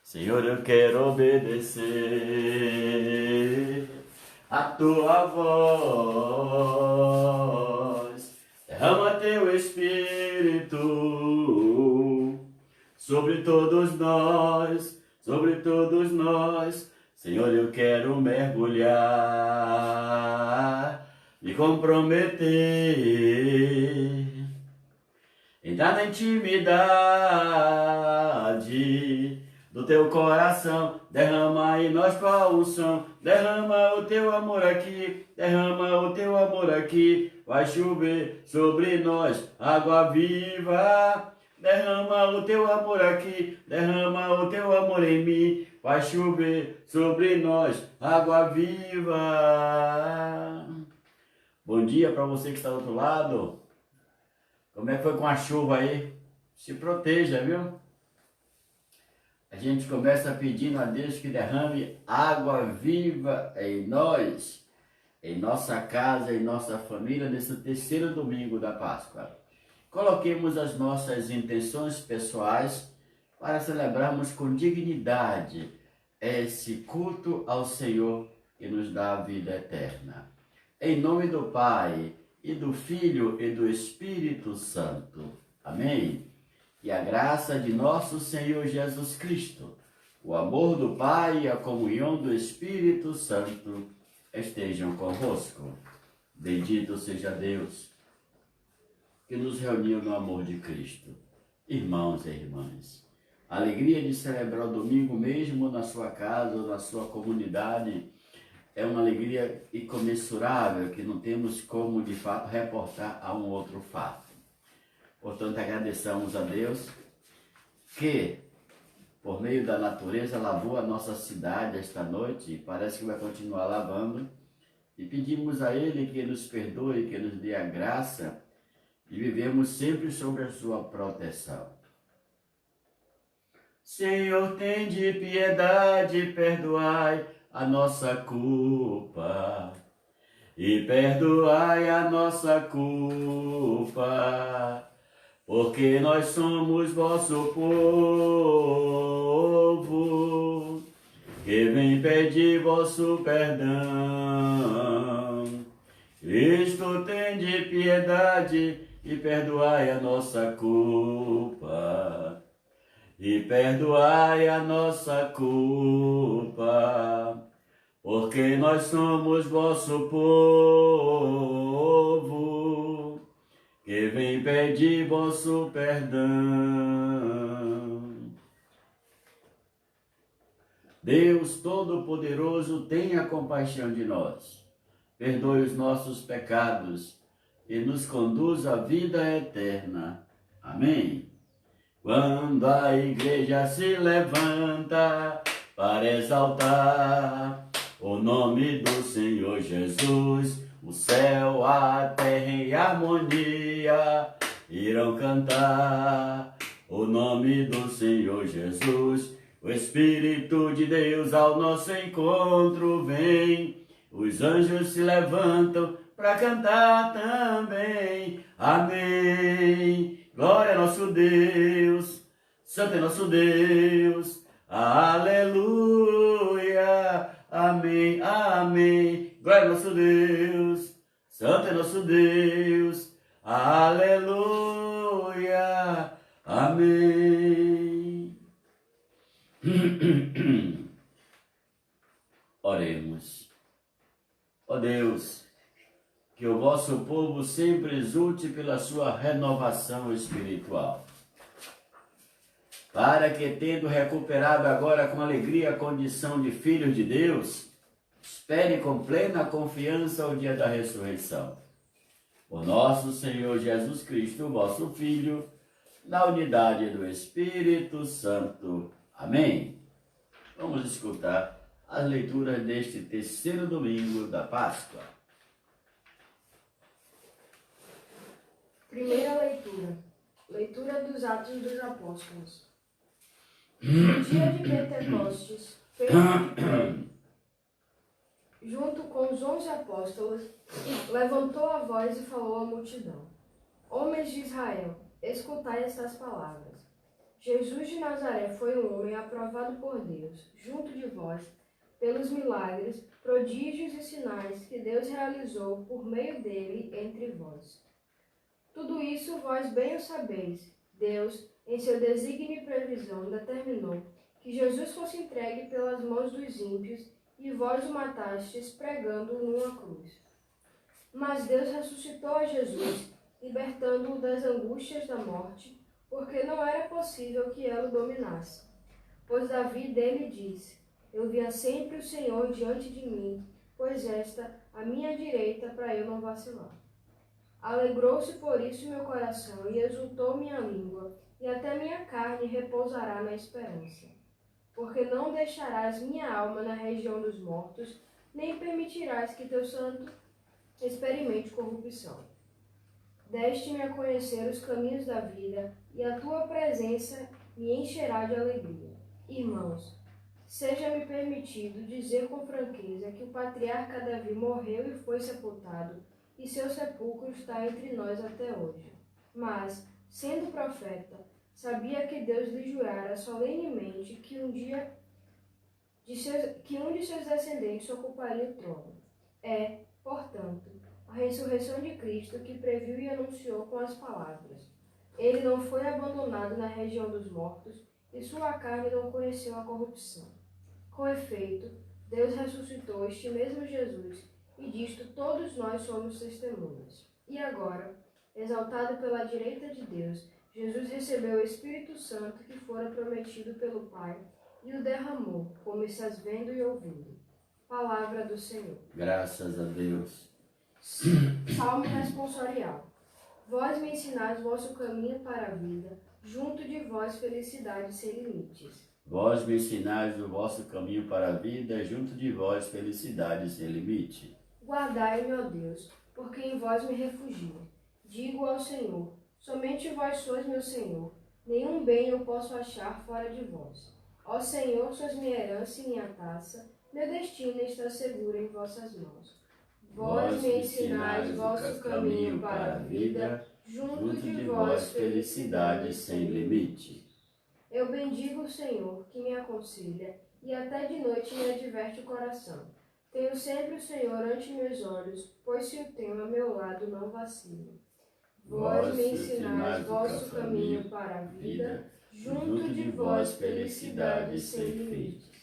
Senhor, eu quero obedecer a tua voz. Derrama teu Espírito sobre todos nós, sobre todos nós. Senhor, eu quero mergulhar, me comprometer, entrar na intimidade do teu coração. Derrama em nós tua unção, derrama o teu amor aqui, derrama o teu amor aqui. Vai chover sobre nós água viva. Derrama o teu amor aqui, derrama o teu amor em mim. Vai chover sobre nós água viva. Bom dia para você que está do outro lado. Como é que foi com a chuva aí? Se proteja, viu? A gente começa pedindo a Deus que derrame água viva em nós, em nossa casa, em nossa família, nesse terceiro domingo da Páscoa. Coloquemos as nossas intenções pessoais para celebrarmos com dignidade esse culto ao Senhor que nos dá a vida eterna. Em nome do Pai, e do Filho e do Espírito Santo. Amém? Que a graça de nosso Senhor Jesus Cristo, o amor do Pai e a comunhão do Espírito Santo estejam convosco. Bendito seja Deus que nos reuniu no amor de Cristo. Irmãos e irmãs, a alegria de celebrar o domingo mesmo na sua casa ou na sua comunidade é uma alegria incomensurável que não temos como, de fato, reportar a um outro fato. Portanto, agradecemos a Deus que, por meio da natureza, lavou a nossa cidade esta noite e parece que vai continuar lavando. E pedimos a Ele que nos perdoe, que nos dê a graça e vivemos sempre sob a sua proteção. Senhor, tende piedade, perdoai a nossa culpa, e perdoai a nossa culpa, porque nós somos vosso povo, que vem pedir vosso perdão. Cristo, tende piedade e perdoai a nossa culpa, e perdoai a nossa culpa, porque nós somos vosso povo, que vem pedir vosso perdão. Deus Todo-Poderoso, tenha compaixão de nós, perdoe os nossos pecados e nos conduz à vida eterna. Amém. Quando a igreja se levanta para exaltar o nome do Senhor Jesus, o céu, a terra em harmonia irão cantar o nome do Senhor Jesus. O Espírito de Deus ao nosso encontro vem, os anjos se levantam para cantar também. Amém. Glória a nosso Deus, Santo é nosso Deus, aleluia, amém, amém. Glória a nosso Deus, Santo é nosso Deus, aleluia, amém. Oremos. Ó Deus, que o vosso povo sempre exulte pela sua renovação espiritual, para que, tendo recuperado agora com alegria a condição de filhos de Deus, espere com plena confiança o dia da ressurreição. Por nosso Senhor Jesus Cristo, vosso Filho, na unidade do Espírito Santo. Amém. Vamos escutar as leituras deste terceiro domingo da Páscoa. Primeira leitura. Leitura dos Atos dos Apóstolos. No dia de Pentecostes, Pedro, junto com os 11 apóstolos, levantou a voz e falou à multidão: Homens de Israel, escutai estas palavras. Jesus de Nazaré foi um homem aprovado por Deus, junto de vós, pelos milagres, prodígios e sinais que Deus realizou por meio dele entre vós. Tudo isso vós bem o sabeis. Deus, em seu desígnio e previsão, determinou que Jesus fosse entregue pelas mãos dos ímpios e vós o matastes pregando-o numa cruz. Mas Deus ressuscitou a Jesus, libertando-o das angústias da morte, porque não era possível que ela o dominasse. Pois Davi dele disse: Eu via sempre o Senhor diante de mim, pois esta a minha direita para eu não vacilar. Alegrou-se por isso meu coração e exultou minha língua, e até minha carne repousará na esperança. Porque não deixarás minha alma na região dos mortos, nem permitirás que teu santo experimente corrupção. Deste-me a conhecer os caminhos da vida, e a tua presença me encherá de alegria. Irmãos, seja-me permitido dizer com franqueza que o patriarca Davi morreu e foi sepultado, e seu sepulcro está entre nós até hoje. Mas, sendo profeta, sabia que Deus lhe jurara solenemente que um de seus descendentes ocuparia o trono. É, portanto, a ressurreição de Cristo que previu e anunciou com as palavras: Ele não foi abandonado na região dos mortos, e sua carne não conheceu a corrupção. Com efeito, Deus ressuscitou este mesmo Jesus, e disto todos nós somos testemunhas. E agora, exaltado pela direita de Deus, Jesus recebeu o Espírito Santo que fora prometido pelo Pai, e o derramou, como estás vendo e ouvindo. Palavra do Senhor. Graças a Deus. Salmo responsorial. Vós me ensinais vosso caminho para a vida, junto de vós felicidade sem limites. Vós me ensinais o vosso caminho para a vida, junto de vós felicidade sem limite. Guardai-me, ó Deus, porque em vós me refugio. Digo ao Senhor: somente vós sois meu Senhor, nenhum bem eu posso achar fora de vós. Ó Senhor, sois minha herança e minha taça, meu destino está seguro em vossas mãos. Vós me ensinais vosso caminho para a vida, junto de vós felicidade sem limite. Eu bendigo o Senhor, que me aconselha, e até de noite me adverte o coração. Tenho sempre o Senhor ante meus olhos, pois se o tenho a meu lado não vacilo. Vós me ensinais vosso caminho para a vida, junto de vós felicidade sem limites.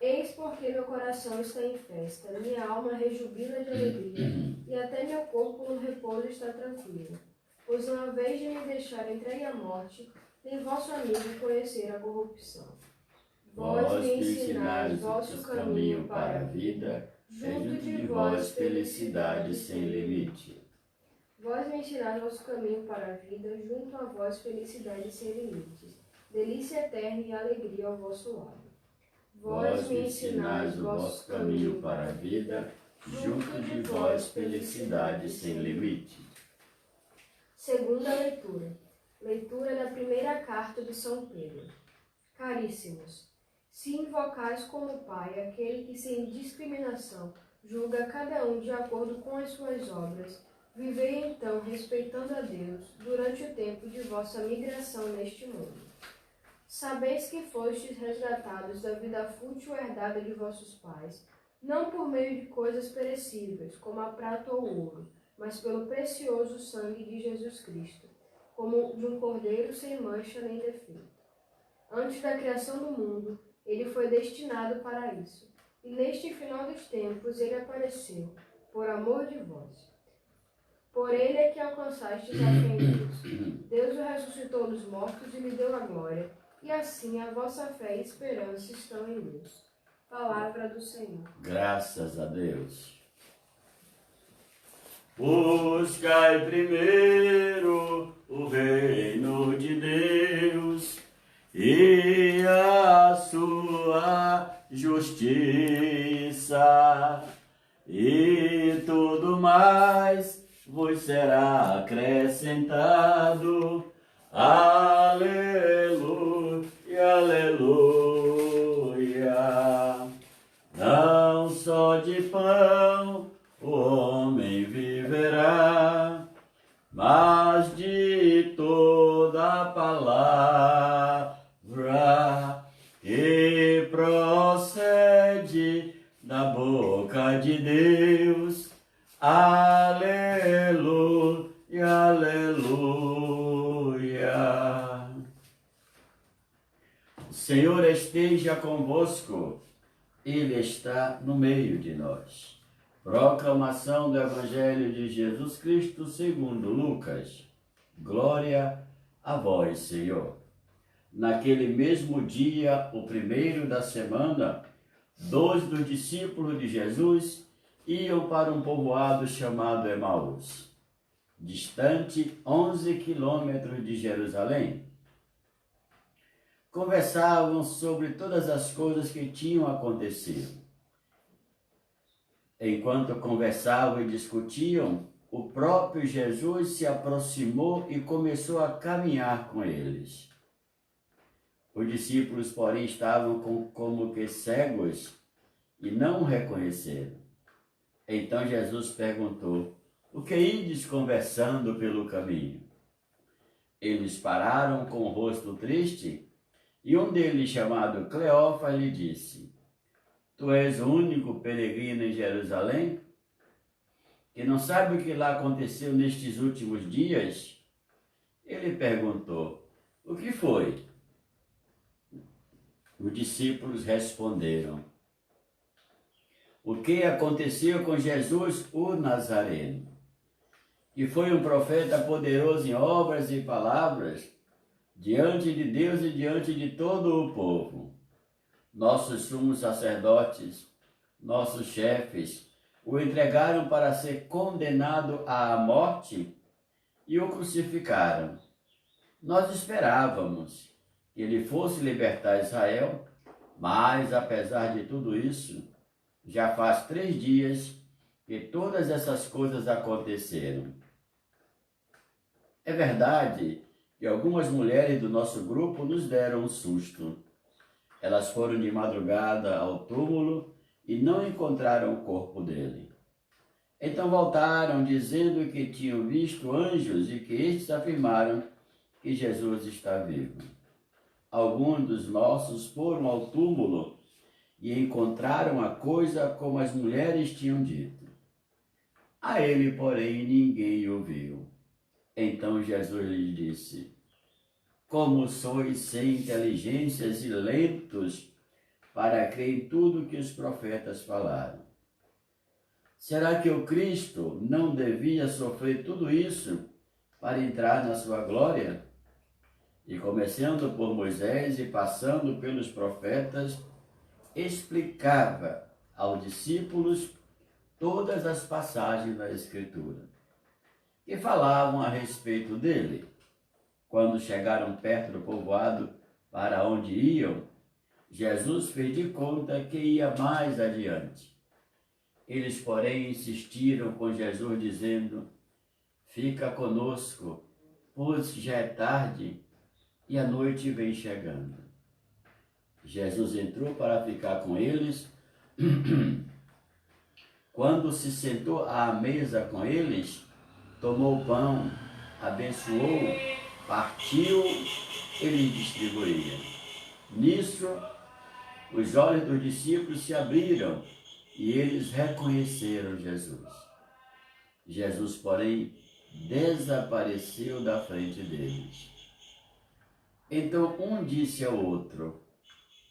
Eis porque meu coração está em festa, minha alma rejubila de alegria, e até meu corpo no repouso está tranquilo. Pois não haveis de me deixar entregue à morte, nem vosso amigo conhecer a corrupção. Vós me ensinais vosso caminho para a vida, junto de vós felicidade sem limite. Vós me ensinais vosso caminho para a vida, junto a vós felicidade sem limites. Delícia eterna e alegria ao vosso lado. Vós me ensinais o vosso caminho para a vida, junto de vós felicidade sem limite. Segunda leitura. Leitura da primeira carta de São Pedro. Caríssimos, se invocais como Pai aquele que sem discriminação julga cada um de acordo com as suas obras, vivei então respeitando a Deus durante o tempo de vossa migração neste mundo. Sabeis que fostes resgatados da vida fútil herdada de vossos pais, não por meio de coisas perecíveis, como a prata ou o ouro, mas pelo precioso sangue de Jesus Cristo, como de um cordeiro sem mancha nem defeito. Antes da criação do mundo, ele foi destinado para isso, e neste final dos tempos ele apareceu, por amor de vós. Por ele é que alcançastes a fé em Deus. Deus o ressuscitou dos mortos e lhe deu a glória, e assim a vossa fé e esperança estão em Deus. Palavra do Senhor. Graças a Deus. Buscai primeiro o reino de Deus e a sua justiça, e tudo mais vos será acrescentado. Aleluia, aleluia. Não só de pão o homem viverá, mas de toda a palavra palavra que procede da boca de Deus. Aleluia, aleluia. O Senhor esteja convosco, Ele está no meio de nós. Proclamação do Evangelho de Jesus Cristo segundo Lucas. Glória a vós, Senhor. Naquele mesmo dia, o primeiro da semana, 2 dos discípulos de Jesus iam para um povoado chamado Emaús, distante 11 quilômetros de Jerusalém. Conversavam sobre todas as coisas que tinham acontecido. Enquanto conversavam e discutiam, o próprio Jesus se aproximou e começou a caminhar com eles. Os discípulos, porém, estavam como que cegos e não o reconheceram. Então Jesus perguntou: o que ides conversando pelo caminho? Eles pararam com o rosto triste e um deles, chamado Cleófas, lhe disse: tu és o único peregrino em Jerusalém que não sabe o que lá aconteceu nestes últimos dias? Ele perguntou: o que foi? Os discípulos responderam: o que aconteceu com Jesus, o Nazareno, que foi um profeta poderoso em obras e palavras, diante de Deus e diante de todo o povo. Nossos sumos sacerdotes, nossos chefes, o entregaram para ser condenado à morte e o crucificaram. Nós esperávamos que ele fosse libertar Israel, mas apesar de tudo isso, já faz 3 dias que todas essas coisas aconteceram. É verdade que algumas mulheres do nosso grupo nos deram um susto. Elas foram de madrugada ao túmulo e não encontraram o corpo dele. Então voltaram dizendo que tinham visto anjos e que estes afirmaram que Jesus está vivo. Alguns dos nossos foram ao túmulo e encontraram a coisa como as mulheres tinham dito. A ele, porém, ninguém o viu. Então Jesus lhe disse: como sois sem inteligências e lentos para crer em tudo que os profetas falaram. Será que o Cristo não devia sofrer tudo isso para entrar na sua glória? E começando por Moisés e passando pelos profetas, explicava aos discípulos todas as passagens da Escritura que falavam a respeito dele. Quando chegaram perto do povoado para onde iam, Jesus fez de conta que ia mais adiante. Eles, porém, insistiram com Jesus, dizendo: fica conosco, pois já é tarde e a noite vem chegando. Jesus entrou para ficar com eles. Quando se sentou à mesa com eles, tomou o pão, abençoou, partiu e lhes distribuía. Nisso, os olhos dos discípulos se abriram e eles reconheceram Jesus. Jesus, porém, desapareceu da frente deles. Então um disse ao outro: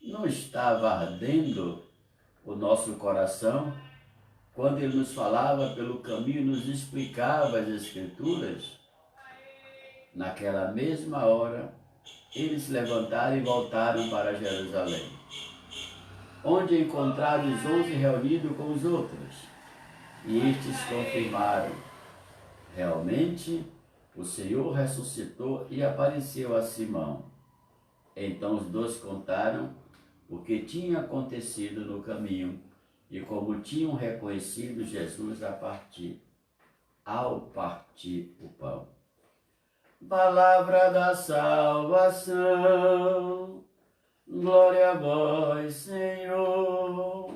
não estava ardendo o nosso coração quando ele nos falava pelo caminho e nos explicava as Escrituras? Naquela mesma hora, eles se levantaram e voltaram para Jerusalém, onde encontraram os 11 reunidos com os outros. E estes confirmaram: realmente, o Senhor ressuscitou e apareceu a Simão. Então os dois contaram o que tinha acontecido no caminho e como tinham reconhecido Jesus ao partir o pão. Palavra da salvação, glória a vós, Senhor.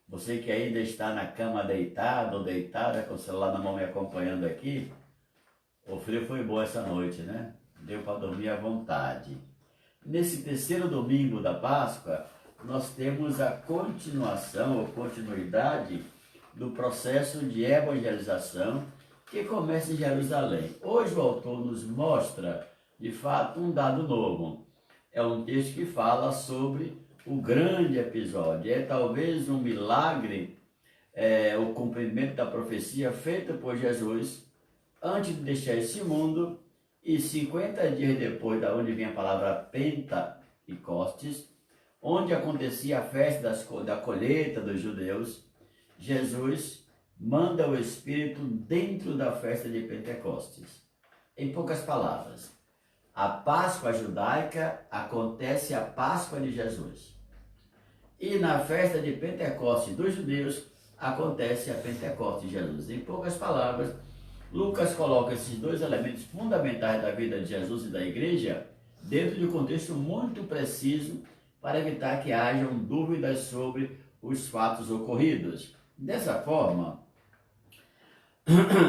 Você que ainda está na cama deitado ou deitada, com o celular na mão me acompanhando aqui, o frio foi bom essa noite, né? deu para dormir à vontade. Nesse terceiro domingo da Páscoa, nós temos a continuação ou continuidade do processo de evangelização que começa em Jerusalém. Hoje o autor nos mostra, de fato, um dado novo. É um texto que fala sobre o grande episódio. É talvez um milagre, o cumprimento da profecia feita por Jesus antes de deixar esse mundo, e 50 dias depois, da onde vem a palavra Pentecostes, onde acontecia a festa da colheita dos judeus, Jesus manda o Espírito dentro da festa de Pentecostes. Em poucas palavras, a Páscoa judaica acontece a Páscoa de Jesus. E na festa de Pentecostes dos judeus acontece a Pentecostes de Jesus. Em poucas palavras, Lucas coloca esses dois elementos fundamentais da vida de Jesus e da igreja dentro de um contexto muito preciso para evitar que hajam dúvidas sobre os fatos ocorridos. Dessa forma,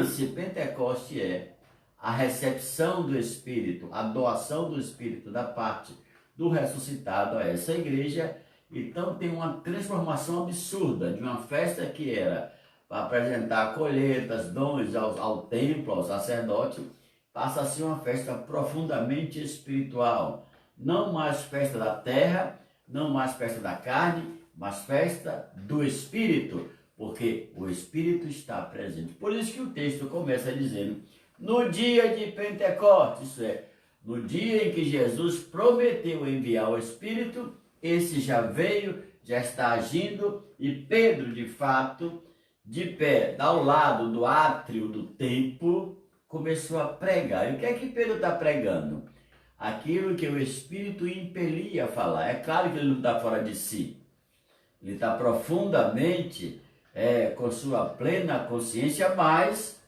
se Pentecoste é a recepção do Espírito, a doação do Espírito da parte do ressuscitado a essa igreja, então tem uma transformação absurda de uma festa que era para apresentar colheitas, dons ao templo, ao sacerdote, passa a ser uma festa profundamente espiritual. Não mais festa da terra, não mais festa da carne, mas festa do Espírito, porque o Espírito está presente. Por isso que o texto começa dizendo, no dia de Pentecostes, isso é, no dia em que Jesus prometeu enviar o Espírito, esse já veio, já está agindo, e Pedro, de fato, de pé, ao lado do átrio do templo, começou a pregar. E o que é que Pedro está pregando? Aquilo que o Espírito impelia a falar. É claro que ele não está fora de si. Ele está profundamente, com sua plena consciência, mas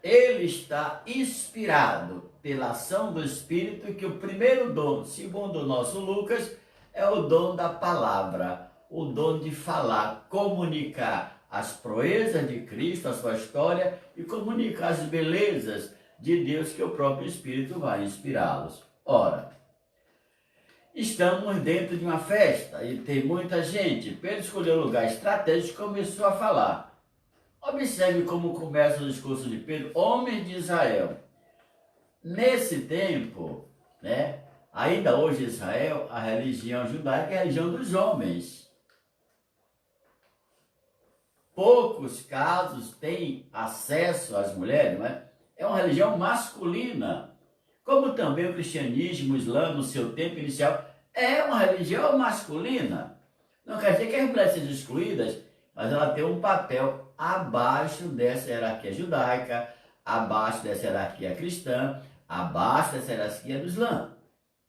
ele está inspirado pela ação do Espírito, que o primeiro dom, segundo o nosso Lucas, é o dom da palavra, o dom de falar, comunicar as proezas de Cristo, a sua história, e comunicar as belezas de Deus que o próprio Espírito vai inspirá-los. Ora, estamos dentro de uma festa e tem muita gente. Pedro escolheu um lugar estratégico e começou a falar. Observe como começa o discurso de Pedro, homens de Israel. Nesse tempo, ainda hoje Israel, a religião judaica é a religião dos homens. Poucos casos têm acesso às mulheres, não é? É uma religião masculina. Como também o cristianismo, o islã, no seu tempo inicial, é uma religião masculina. Não quer dizer que as mulheres sejam excluídas, mas ela tem um papel abaixo dessa hierarquia judaica, abaixo dessa hierarquia cristã, abaixo dessa hierarquia do Islã.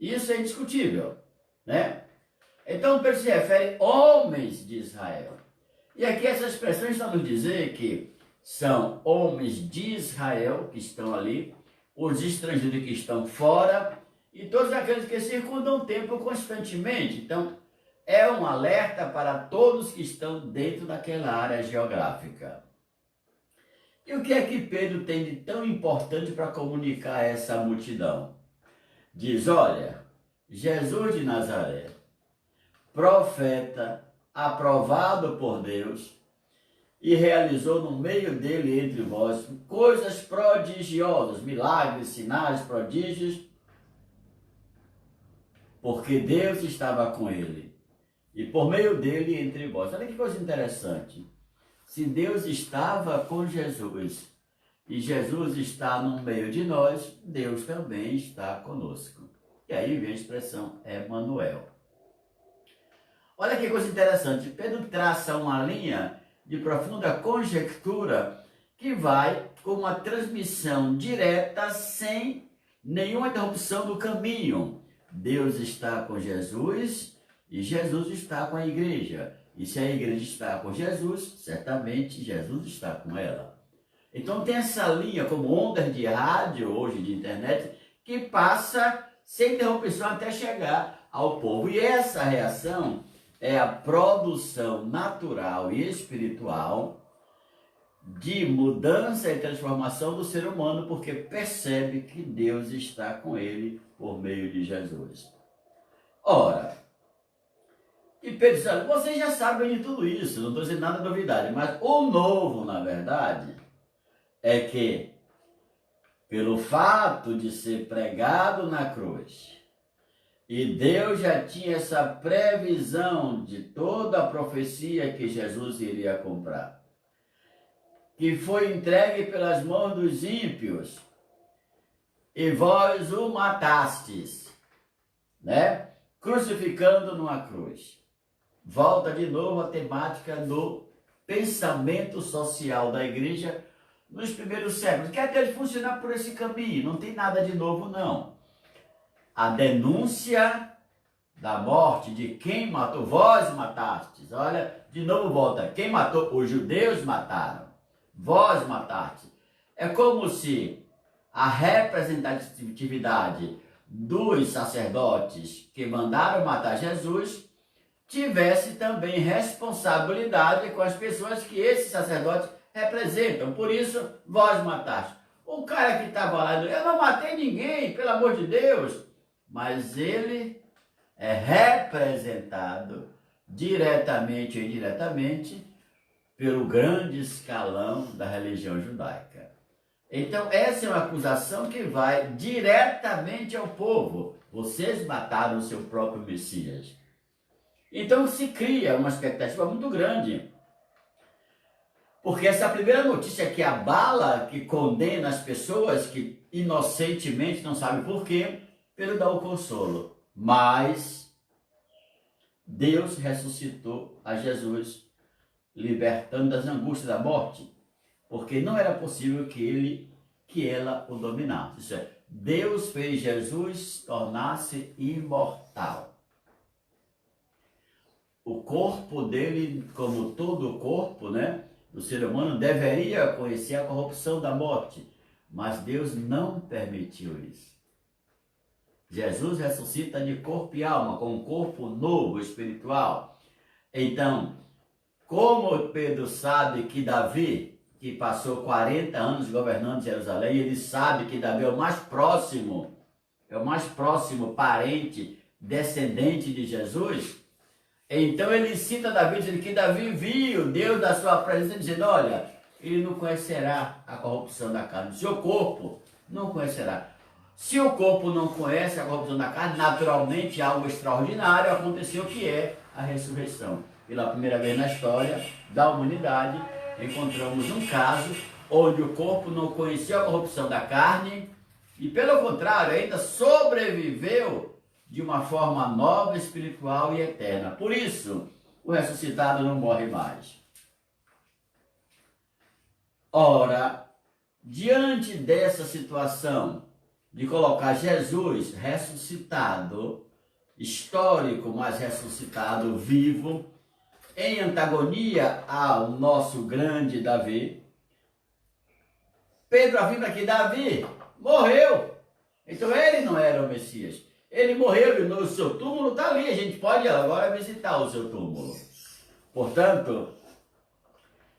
Isso é indiscutível, né? Então, Pedro se refere homens de Israel. E aqui essa expressão está nos dizer que são homens de Israel que estão ali, os estrangeiros que estão fora e todos aqueles que circundam o templo constantemente. Então, é um alerta para todos que estão dentro daquela área geográfica. E o que é que Pedro tem de tão importante para comunicar a essa multidão? Diz, olha, Jesus de Nazaré, profeta, aprovado por Deus, e realizou no meio dele entre vós coisas prodigiosas, milagres, sinais, prodígios, porque Deus estava com ele, e por meio dele entre vós. Olha que coisa interessante. Se Deus estava com Jesus, e Jesus está no meio de nós, Deus também está conosco. E aí vem a expressão Emmanuel. Olha que coisa interessante, Pedro traça uma linha de profunda conjectura que vai com uma transmissão direta sem nenhuma interrupção do caminho. Deus está com Jesus e Jesus está com a igreja. E se a igreja está com Jesus, certamente Jesus está com ela. Então tem essa linha como ondas de rádio, hoje de internet, que passa sem interrupção até chegar ao povo. E essa reação é a produção natural e espiritual de mudança e transformação do ser humano, porque percebe que Deus está com ele por meio de Jesus. Ora, e Pedro diz, vocês já sabem de tudo isso, não estou dizendo nada de novidade, mas o novo, na verdade, é que, pelo fato de ser pregado na cruz, e Deus já tinha essa previsão de toda a profecia que Jesus iria cumprir, que foi entregue pelas mãos dos ímpios, e vós o matastes, né? Crucificando numa cruz. Volta de novo a temática do pensamento social da igreja nos primeiros séculos, que até funcionar por esse caminho, não tem nada de novo não. A denúncia da morte de quem matou, vós matastes, olha, de novo volta, quem matou, os judeus mataram, vós matastes. É como se a representatividade dos sacerdotes que mandaram matar Jesus tivesse também responsabilidade com as pessoas que esses sacerdotes representam. Por isso, vós mataste. O cara que estava lá, eu não matei ninguém, pelo amor de Deus, mas ele é representado diretamente ou indiretamente pelo grande escalão da religião judaica. Então, essa é uma acusação que vai diretamente ao povo. Vocês mataram o seu próprio Messias. Então, se cria uma expectativa muito grande. Porque essa primeira notícia que abala, que condena as pessoas que inocentemente não sabem por quê, Pedro dá o consolo. Mas Deus ressuscitou a Jesus, libertando das angústias da morte, porque não era possível que ela o dominasse. Isso é, Deus fez Jesus tornar-se imortal. O corpo dele, como todo o corpo, né, do ser humano, deveria conhecer a corrupção da morte, mas Deus não permitiu isso. Jesus ressuscita de corpo e alma, com um corpo novo, espiritual. Então, como Pedro sabe que Davi, que passou 40 anos governando Jerusalém, ele sabe que Davi é o mais próximo parente, descendente de Jesus. Então ele cita Davi, dizendo que Davi viu Deus da sua presença, dizendo, olha, ele não conhecerá a corrupção da carne, o seu corpo não conhecerá. Se o corpo não conhece a corrupção da carne, naturalmente algo extraordinário aconteceu, que é a ressurreição. Pela primeira vez na história da humanidade, encontramos um caso onde o corpo não conheceu a corrupção da carne e, pelo contrário, ainda sobreviveu de uma forma nova, espiritual e eterna. Por isso, o ressuscitado não morre mais. Ora, diante dessa situação de colocar Jesus ressuscitado, histórico, mas ressuscitado, vivo, em antagonia ao nosso grande Davi, Pedro afirma que Davi morreu. Então ele não era o Messias. Ele morreu e o seu túmulo está ali. A gente pode agora visitar o seu túmulo. Portanto,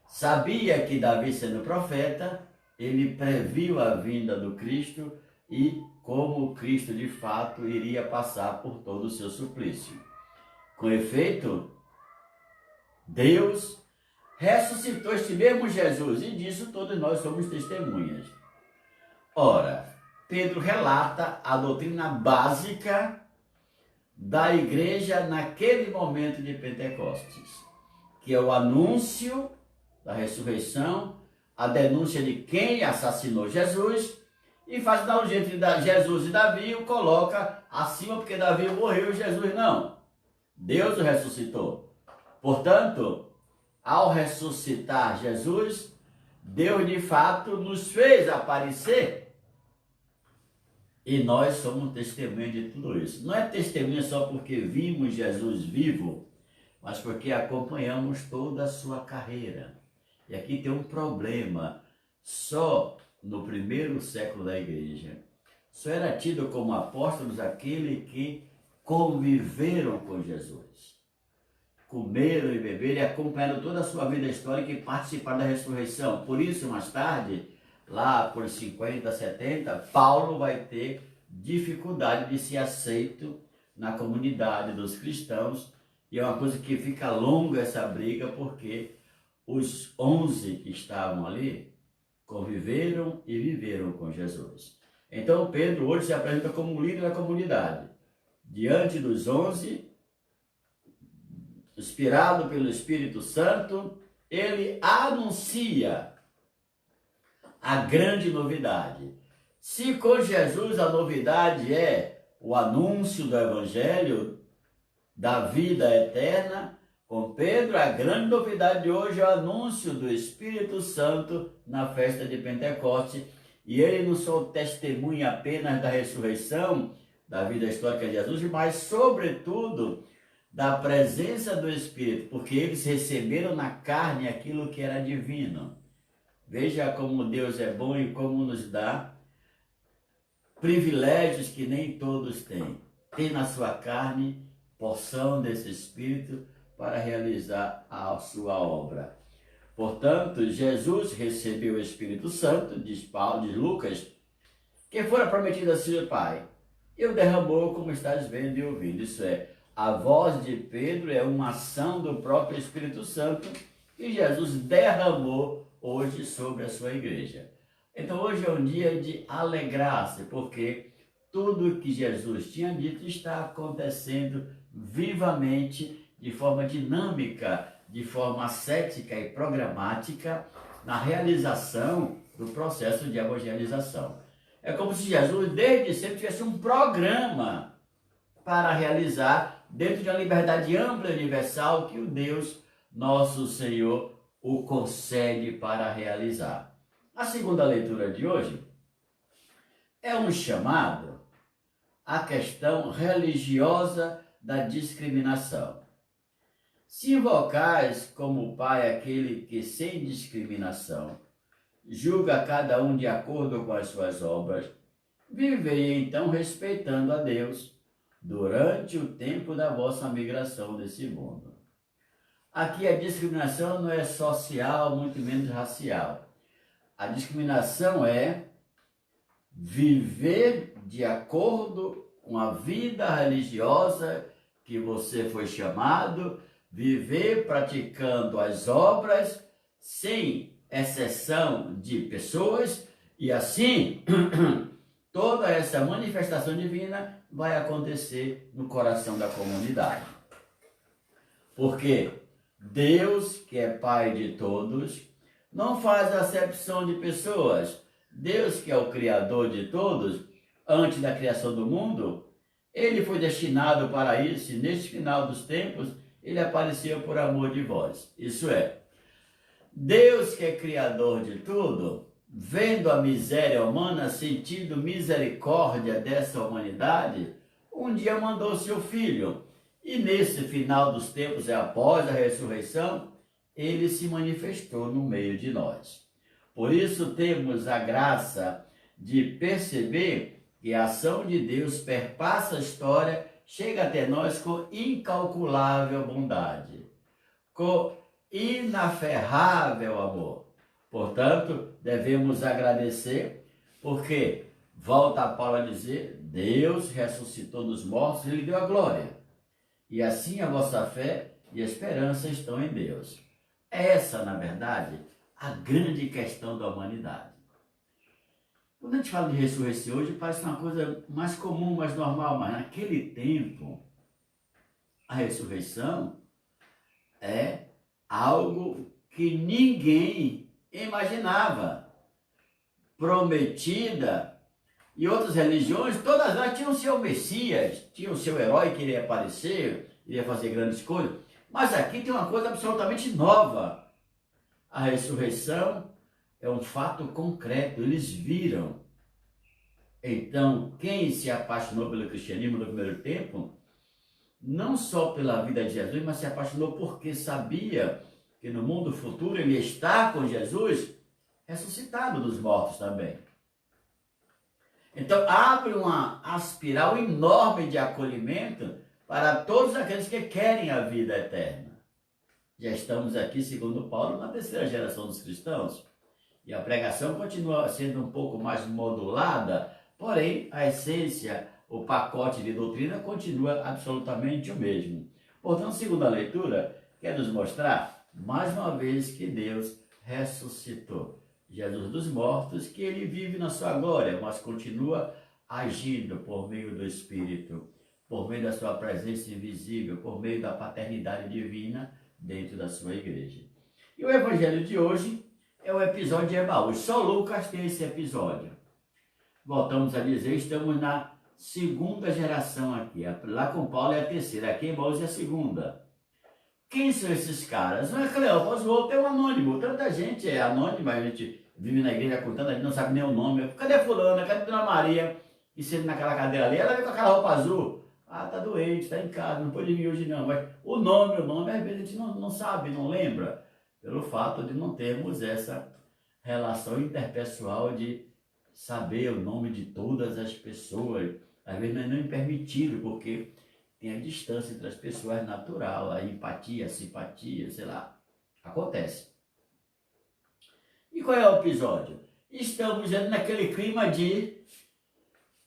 sabia que Davi, sendo profeta, ele previu a vinda do Cristo e como Cristo de fato iria passar por todo o seu suplício. Com efeito, Deus ressuscitou este mesmo Jesus, e disso todos nós somos testemunhas. Ora, Pedro relata a doutrina básica da igreja naquele momento de Pentecostes, que é o anúncio da ressurreição, a denúncia de quem assassinou Jesus, e faz analogia entre Jesus e Davi, o coloca acima porque Davi morreu e Jesus não. Deus o ressuscitou. Portanto, ao ressuscitar Jesus, Deus de fato nos fez aparecer e nós somos testemunha de tudo isso. Não é testemunha só porque vimos Jesus vivo, mas porque acompanhamos toda a sua carreira. E aqui tem um problema. Só no primeiro século da igreja, só era tido como apóstolos aquele que conviveram com Jesus. comeram e beberam e acompanharam toda a sua vida histórica e participaram da ressurreição. Por isso, mais tarde, lá por 50, 70, Paulo vai ter dificuldade de ser aceito na comunidade dos cristãos, e é uma coisa que fica longa essa briga, porque os 11 que estavam ali conviveram e viveram com Jesus. Então Pedro hoje se apresenta como um líder da comunidade. Diante dos 11, inspirado pelo Espírito Santo, ele anuncia a grande novidade. Se com Jesus a novidade é o anúncio do Evangelho da vida eterna, com Pedro a grande novidade de hoje é o anúncio do Espírito Santo na festa de Pentecostes. E ele não só testemunha apenas da ressurreição, da vida histórica de Jesus, mas sobretudo da presença do Espírito, porque eles receberam na carne aquilo que era divino. Veja como Deus é bom e como nos dá privilégios que nem todos têm. Tem na sua carne porção desse Espírito para realizar a sua obra. Portanto, Jesus recebeu o Espírito Santo, diz Paulo, diz Lucas, que fora prometido a seu Pai, e o derramou, como estás vendo e ouvindo. Isso é, a voz de Pedro é uma ação do próprio Espírito Santo que Jesus derramou hoje sobre a sua igreja. Então hoje é um dia de alegrar-se, porque tudo que Jesus tinha dito está acontecendo vivamente, de forma dinâmica, de forma ascética e programática, na realização do processo de evangelização. É como se Jesus, desde sempre, tivesse um programa para realizar, dentro de uma liberdade ampla e universal, que o Deus, nosso Senhor, o concede para realizar. A segunda leitura de hoje é um chamado à questão religiosa da discriminação. Se invocais como Pai aquele que, sem discriminação, julga cada um de acordo com as suas obras, vivei então respeitando a Deus durante o tempo da vossa migração desse mundo. Aqui a discriminação não é social, muito menos racial. A discriminação é viver de acordo com a vida religiosa que você foi chamado, viver praticando as obras sem exceção de pessoas, e assim toda essa manifestação divina vai acontecer no coração da comunidade. Porque Deus, que é Pai de todos, não faz acepção de pessoas. Deus, que é o Criador de todos, antes da criação do mundo, ele foi destinado para isso, e neste final dos tempos, ele apareceu por amor de vós. Isso é, Deus, que é Criador de tudo, vendo a miséria humana, sentindo misericórdia dessa humanidade, um dia mandou seu Filho. E nesse final dos tempos, após a ressurreição, ele se manifestou no meio de nós. Por isso temos a graça de perceber que a ação de Deus perpassa a história, chega até nós com incalculável bondade, com inaferrável amor. Portanto, devemos agradecer, porque, volta a Paulo a dizer, Deus ressuscitou dos mortos e lhe deu a glória. E assim a vossa fé e esperança estão em Deus. Essa, na verdade, a grande questão da humanidade. Quando a gente fala de ressurreição hoje, parece uma coisa mais comum, mais normal, mas naquele tempo, a ressurreição é algo que ninguém imaginava. Prometida, e outras religiões, todas elas tinham seu Messias, tinham seu herói que iria aparecer, iria fazer grandes coisas. Mas aqui tem uma coisa absolutamente nova. A ressurreição é um fato concreto, eles viram. Então, quem se apaixonou pelo cristianismo no primeiro tempo, não só pela vida de Jesus, mas se apaixonou porque sabia que no mundo futuro ele ia estar com Jesus, ressuscitado dos mortos também. Então, abre uma espiral enorme de acolhimento para todos aqueles que querem a vida eterna. Já estamos aqui, segundo Paulo, na terceira geração dos cristãos. E a pregação continua sendo um pouco mais modulada, porém a essência, o pacote de doutrina continua absolutamente o mesmo. Portanto, segunda leitura, quer nos mostrar, mais uma vez, que Deus ressuscitou Jesus dos mortos, que ele vive na sua glória, mas continua agindo por meio do Espírito, por meio da sua presença invisível, por meio da paternidade divina dentro da sua igreja. E o evangelho de hoje é o episódio de Emaús. Só Lucas tem esse episódio. Voltamos a dizer, estamos na segunda geração aqui. Lá com Paulo é a terceira, aqui em Emaús é a segunda. Quem são esses caras? Um é Cleófas, o outro é um anônimo. Tanta gente é anônima, a gente vive na igreja contando, a gente não sabe nem o nome. Cadê fulana? Cadê Dona Maria? E sendo naquela cadeira ali, ela vem com aquela roupa azul. Ah, tá doente, tá em casa, não pode vir hoje não. Mas o nome, às vezes a gente não sabe, não lembra, pelo fato de não termos essa relação interpessoal de saber o nome de todas as pessoas. Às vezes não é permitido, porque tem a distância entre as pessoas natural, a empatia, a simpatia, sei lá. Acontece. E qual é o episódio? Estamos naquele clima de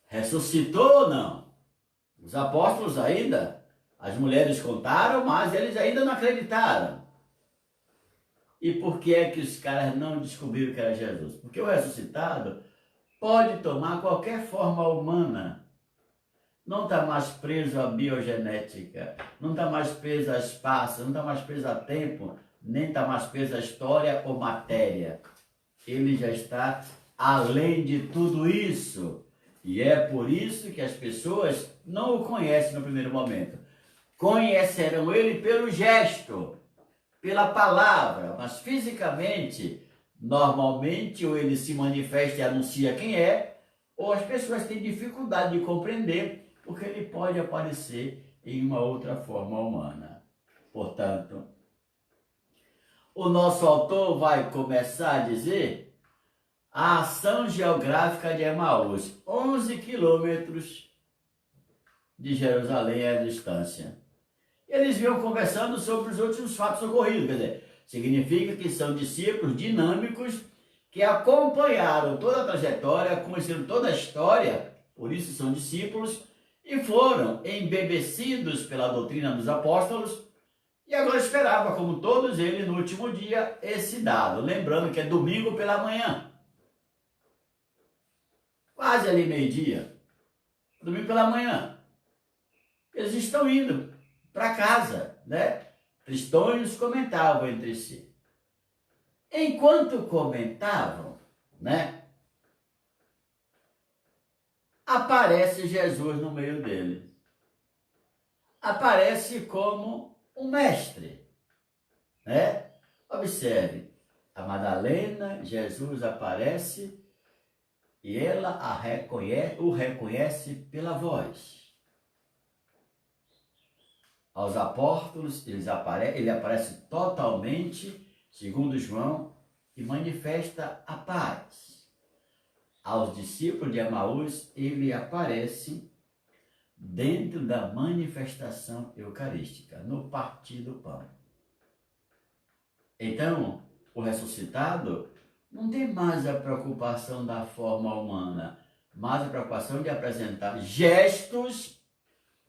ressuscitou ou não? Os apóstolos ainda, as mulheres contaram, mas eles ainda não acreditaram. E por que é que os caras não descobriram que era Jesus? Porque o ressuscitado pode tomar qualquer forma humana. Não está mais preso à biogenética, não está mais preso a espaço, não está mais preso a tempo, nem está mais preso a história ou matéria. Ele já está além de tudo isso. E é por isso que as pessoas não o conhecem no primeiro momento. Conhecerão ele pelo gesto, pela palavra, mas fisicamente, normalmente, ou ele se manifesta e anuncia quem é, ou as pessoas têm dificuldade de compreender, porque ele pode aparecer em uma outra forma humana. Portanto, o nosso autor vai começar a dizer a ação geográfica de Emaús, 11 quilômetros de Jerusalém é a distância. Eles vinham conversando sobre os últimos fatos ocorridos, quer dizer, significa que são discípulos dinâmicos que acompanharam toda a trajetória, conheceram toda a história, por isso são discípulos, e foram embebecidos pela doutrina dos apóstolos, e agora esperava, como todos eles, no último dia, esse dado. Lembrando que é domingo pela manhã. Quase ali meio-dia, domingo pela manhã. Eles estão indo para casa, né? Cristãos comentavam entre si. Enquanto comentavam, né? Aparece Jesus no meio dele. Aparece como um mestre, né? Observe, a Madalena, Jesus aparece e ela o reconhece pela voz. Aos apóstolos, ele aparece totalmente, segundo João, e manifesta a paz. Aos discípulos de Emaús, ele aparece dentro da manifestação eucarística, no partir do pão. Então, o ressuscitado não tem mais a preocupação da forma humana, mas a preocupação de apresentar gestos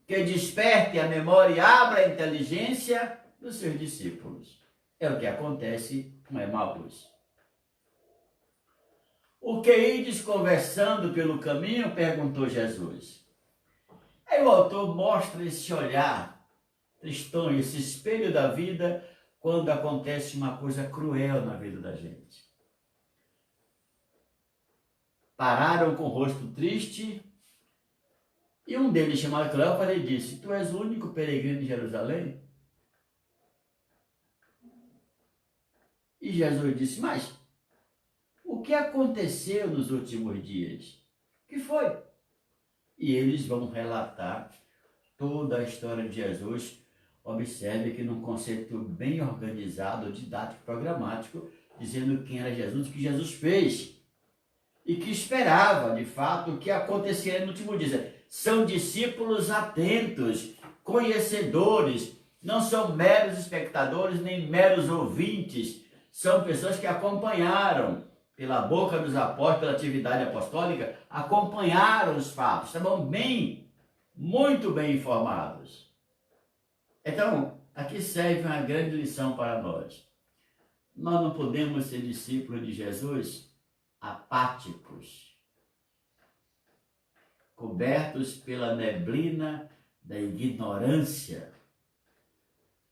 que desperte a memória e abra a inteligência dos seus discípulos. É o que acontece com Emaús. O que ides conversando pelo caminho? Perguntou Jesus. Aí o autor mostra esse olhar tristonho, esse espelho da vida, quando acontece uma coisa cruel na vida da gente. Pararam com o rosto triste e um deles, chamado Cleófas, lhe disse: tu és o único peregrino de Jerusalém? E Jesus disse: mas o que aconteceu nos últimos dias? O que foi? E eles vão relatar toda a história de Jesus. Observe que num conceito bem organizado, didático, programático, dizendo quem era Jesus, o que Jesus fez e que esperava, de fato, o que aconteceria no último dia. São discípulos atentos, conhecedores, não são meros espectadores nem meros ouvintes, são pessoas que acompanharam pela boca dos apóstolos, pela atividade apostólica, acompanharam os fatos, estavam bem, muito bem informados. Então, aqui serve uma grande lição para nós. Nós não podemos ser discípulos de Jesus apáticos, cobertos pela neblina da ignorância,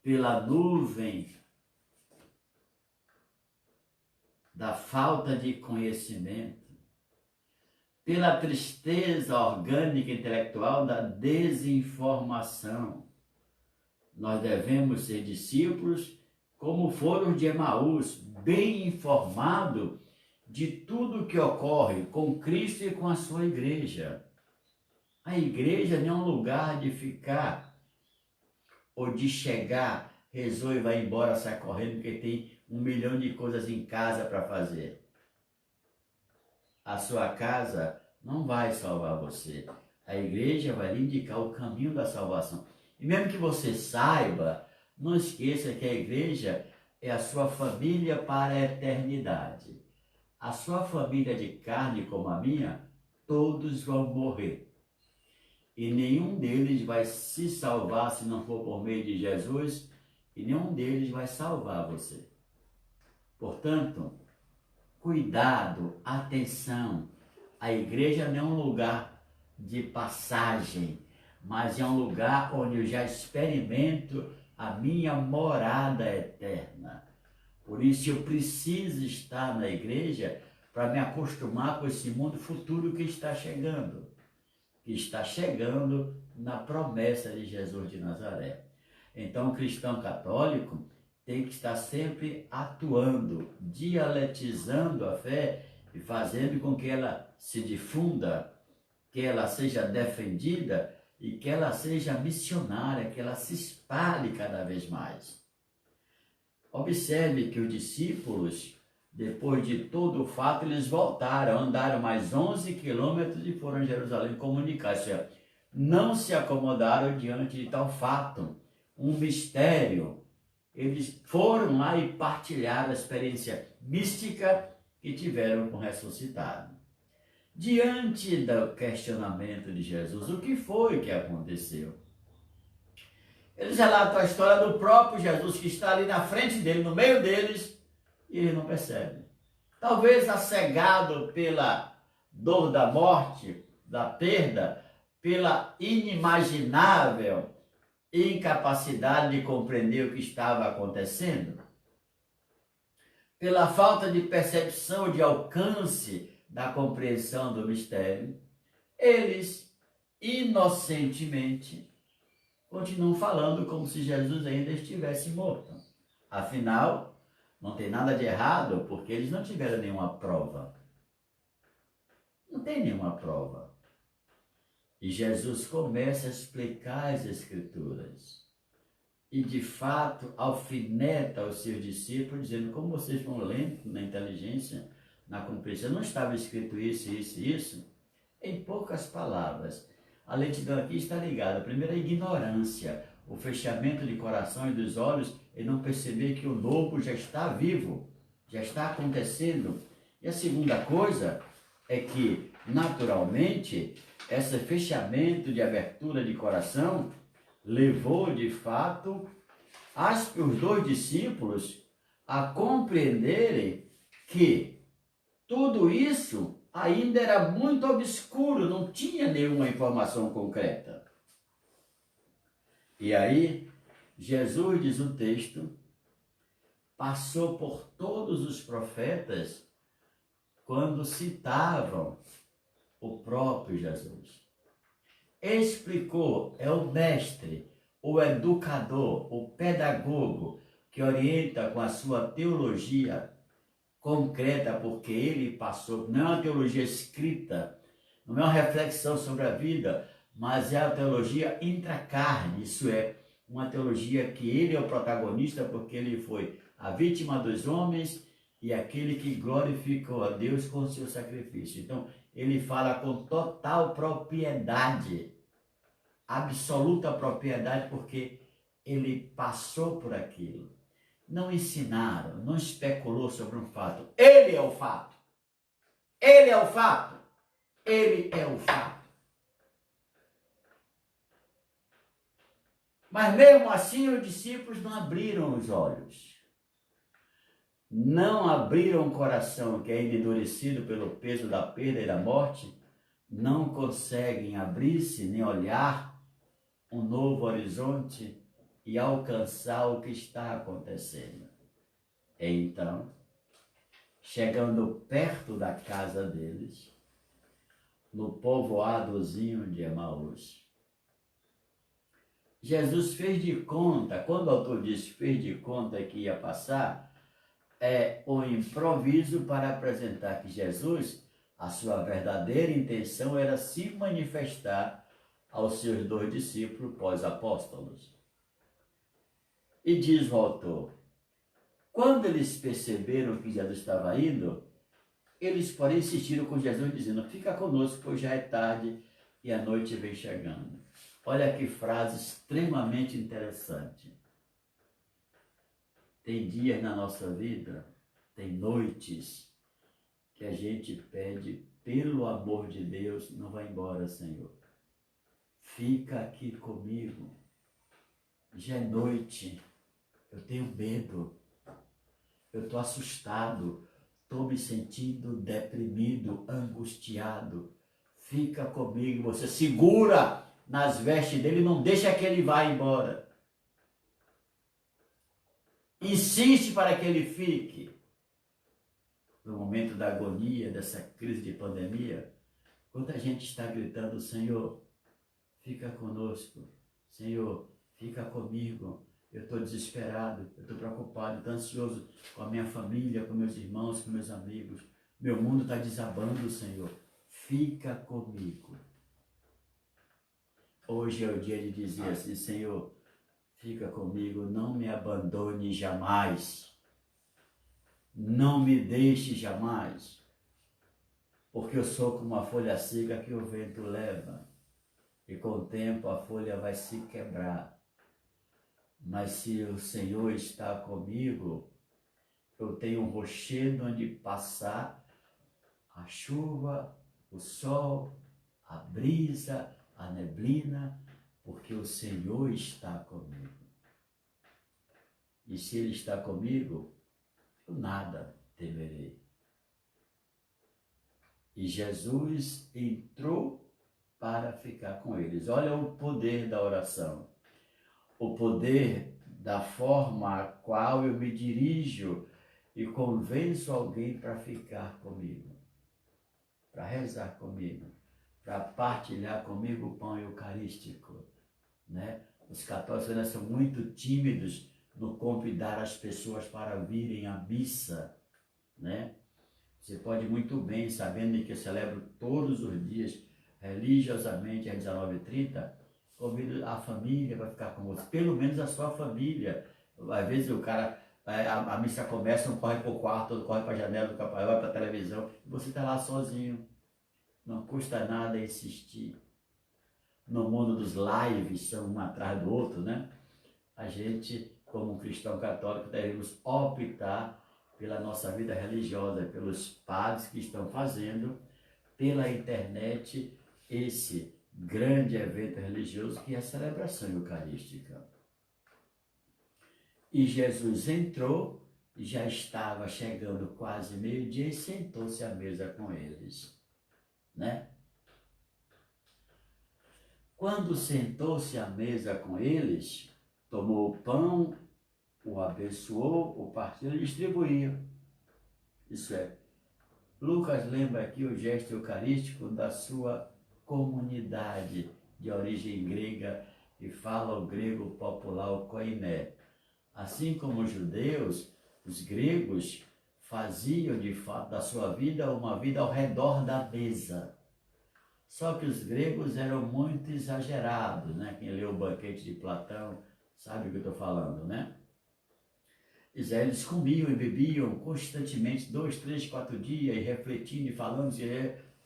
pela nuvem da falta de conhecimento, pela tristeza orgânica e intelectual da desinformação. Nós devemos ser discípulos como foram os de Emaús, bem informado de tudo o que ocorre com Cristo e com a sua igreja. A igreja não é um lugar de ficar ou de chegar, rezou e vai embora, sai correndo porque tem 1 milhão de coisas em casa para fazer. A sua casa não vai salvar você. A igreja vai lhe indicar o caminho da salvação. E mesmo que você saiba, não esqueça que a igreja é a sua família para a eternidade. A sua família de carne como a minha, todos vão morrer. E nenhum deles vai se salvar se não for por meio de Jesus, e nenhum deles vai salvar você. Portanto, cuidado, atenção. A igreja não é um lugar de passagem, mas é um lugar onde eu já experimento a minha morada eterna. Por isso eu preciso estar na igreja para me acostumar com esse mundo futuro que está chegando na promessa de Jesus de Nazaré. Então o cristão católico tem que estar sempre atuando, dialetizando a fé e fazendo com que ela se difunda, que ela seja defendida e que ela seja missionária, que ela se espalhe cada vez mais. Observe que os discípulos, depois de todo o fato, eles voltaram, andaram mais 11 quilômetros e foram a Jerusalém comunicar. Ou seja, não se acomodaram diante de tal fato, um mistério. Eles foram lá e partilharam a experiência mística que tiveram com o ressuscitado. Diante do questionamento de Jesus, o que foi que aconteceu? Eles relatam a história do próprio Jesus que está ali na frente dele, no meio deles, e ele não percebe. Talvez acegado pela dor da morte, da perda, pela inimaginável incapacidade de compreender o que estava acontecendo, pela falta de percepção de alcance da compreensão do mistério, eles inocentemente continuam falando como se Jesus ainda estivesse morto. Afinal, não tem nada de errado, porque eles não tiveram nenhuma prova. Não tem nenhuma prova. E Jesus começa a explicar as Escrituras. E, de fato, alfineta os seus discípulos, dizendo, como vocês vão lentos na inteligência, na compreensão, não estava escrito isso, isso e isso? Em poucas palavras, a lentidão aqui está ligada. Primeiro, a ignorância, o fechamento de coração e dos olhos, e não perceber que o novo já está vivo, já está acontecendo. E a segunda coisa é que, naturalmente, esse fechamento de abertura de coração levou, de fato, os dois discípulos a compreenderem que tudo isso ainda era muito obscuro, não tinha nenhuma informação concreta. E aí, Jesus, diz o texto, passou por todos os profetas quando citavam o próprio Jesus. Explicou, é o mestre, o educador, o pedagogo que orienta com a sua teologia concreta, porque ele passou, não é uma teologia escrita, não é uma reflexão sobre a vida, mas é a teologia intracarne, isso é, uma teologia que ele é o protagonista, porque ele foi a vítima dos homens e aquele que glorificou a Deus com o seu sacrifício. Então, ele fala com total propriedade, absoluta propriedade, porque ele passou por aquilo. Não ensinaram, não especulou sobre um fato. Ele é o fato. Ele é o fato. Ele é o fato. Mas mesmo assim os discípulos não abriram os olhos. Não abriram o coração, que é endurecido pelo peso da perda e da morte. Não conseguem abrir-se nem olhar um novo horizonte e alcançar o que está acontecendo. Então, chegando perto da casa deles, no povoadozinho de Emaús, Jesus fez de conta, quando o autor diz fez de conta que ia passar, é o improviso para apresentar que Jesus, a sua verdadeira intenção era se manifestar aos seus 2 discípulos pós-apóstolos. E diz o autor, quando eles perceberam que Jesus estava indo, eles, porém, insistiram com Jesus, dizendo, fica conosco, pois já é tarde e a noite vem chegando. Olha que frase extremamente interessante. Tem dias na nossa vida, tem noites, que a gente pede, pelo amor de Deus, não vai embora, Senhor. Fica aqui comigo. Já é noite, eu tenho medo, eu estou assustado, estou me sentindo deprimido, angustiado. Fica comigo, você segura nas vestes dele, não deixa que ele vá embora. Insiste para que ele fique. No momento da agonia, dessa crise de pandemia, quanta gente está gritando, Senhor, fica conosco, Senhor, fica comigo. Eu estou desesperado, eu estou preocupado, estou ansioso com a minha família, com meus irmãos, com meus amigos. Meu mundo está desabando, Senhor. Fica comigo. Hoje é o dia de dizer assim, Senhor, fica comigo, não me abandone jamais. Não me deixe jamais. Porque eu sou como uma folha seca que o vento leva. E com o tempo a folha vai se quebrar. Mas se o Senhor está comigo, eu tenho um rochedo onde passar a chuva, o sol, a brisa, a neblina, porque o Senhor está comigo. E se Ele está comigo, eu nada temerei. E Jesus entrou para ficar com eles. Olha o poder da oração. O poder da forma a qual eu me dirijo e convenço alguém para ficar comigo, para rezar comigo, para partilhar comigo o pão eucarístico, né? Os católicos ainda são muito tímidos no convidar as pessoas para virem à missa, né? Você pode muito bem, sabendo que eu celebro todos os dias, religiosamente, às 19h30, convido a família para ficar com você, pelo menos a sua família. Às vezes o cara, a missa começa, um corre para o quarto, outro corre para a janela, vai para a televisão, e você está lá sozinho. Não custa nada insistir. No mundo dos lives, são um atrás do outro, né? A gente, como um cristão católico, devemos optar pela nossa vida religiosa, pelos padres que estão fazendo pela internet esse grande evento religioso que é a celebração eucarística. E Jesus entrou, já estava chegando quase meio-dia e sentou-se à mesa com eles, né? Quando sentou-se à mesa com eles, tomou o pão, o abençoou, o partiu e distribuiu. Isso é, Lucas lembra aqui o gesto eucarístico da sua comunidade de origem grega e fala o grego popular, o koiné. Assim como os judeus, os gregos faziam de fato da sua vida uma vida ao redor da mesa. Só que os gregos eram muito exagerados, né? Quem leu o Banquete de Platão sabe o que eu estou falando, né? Eles comiam e bebiam constantemente 2, 3, 4 dias, e refletindo e falando,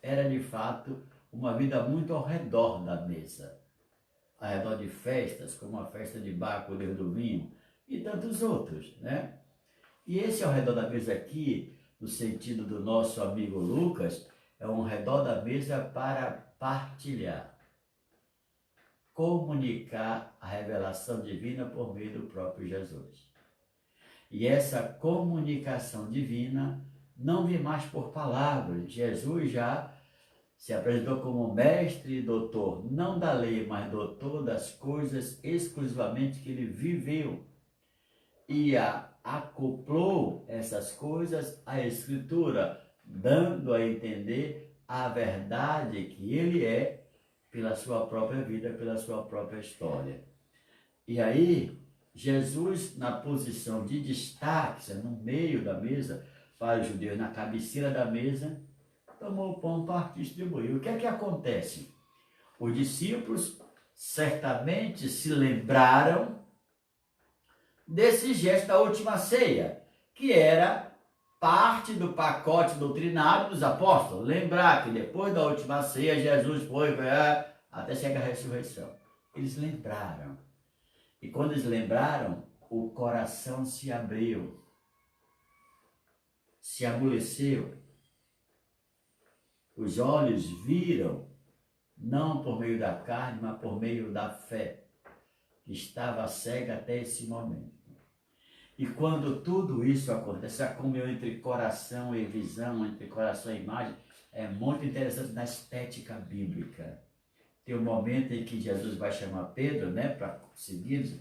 era de fato uma vida muito ao redor da mesa. ao redor de festas, como a festa de Baco, o Deus do Vinho, e tantos outros, né? E esse ao redor da mesa aqui, no sentido do nosso amigo Lucas, é um redor da mesa para partilhar, comunicar a revelação divina por meio do próprio Jesus. E essa comunicação divina não vem mais por palavras. Jesus já se apresentou como mestre e doutor, não da lei, mas doutor das coisas exclusivamente que ele viveu. E acoplou essas coisas à Escritura, dando a entender a verdade que ele é pela sua própria vida, pela sua própria história. E aí, Jesus, na posição de destaque, no meio da mesa, para os judeus, na cabeceira da mesa, tomou o pão, partiu e distribuiu. O que é que acontece? Os discípulos certamente se lembraram desse gesto da última ceia, que era parte do pacote doutrinário dos apóstolos. Lembrar que depois da última ceia, Jesus foi até chegar à ressurreição. Eles lembraram. E quando eles lembraram, o coração se abriu, se amoleceu. Os olhos viram, não por meio da carne, mas por meio da fé, que estava cega até esse momento. E quando tudo isso acontece, a comunhão entre coração e visão, entre coração e imagem, é muito interessante na estética bíblica. Tem um momento em que Jesus vai chamar Pedro, né, para seguir,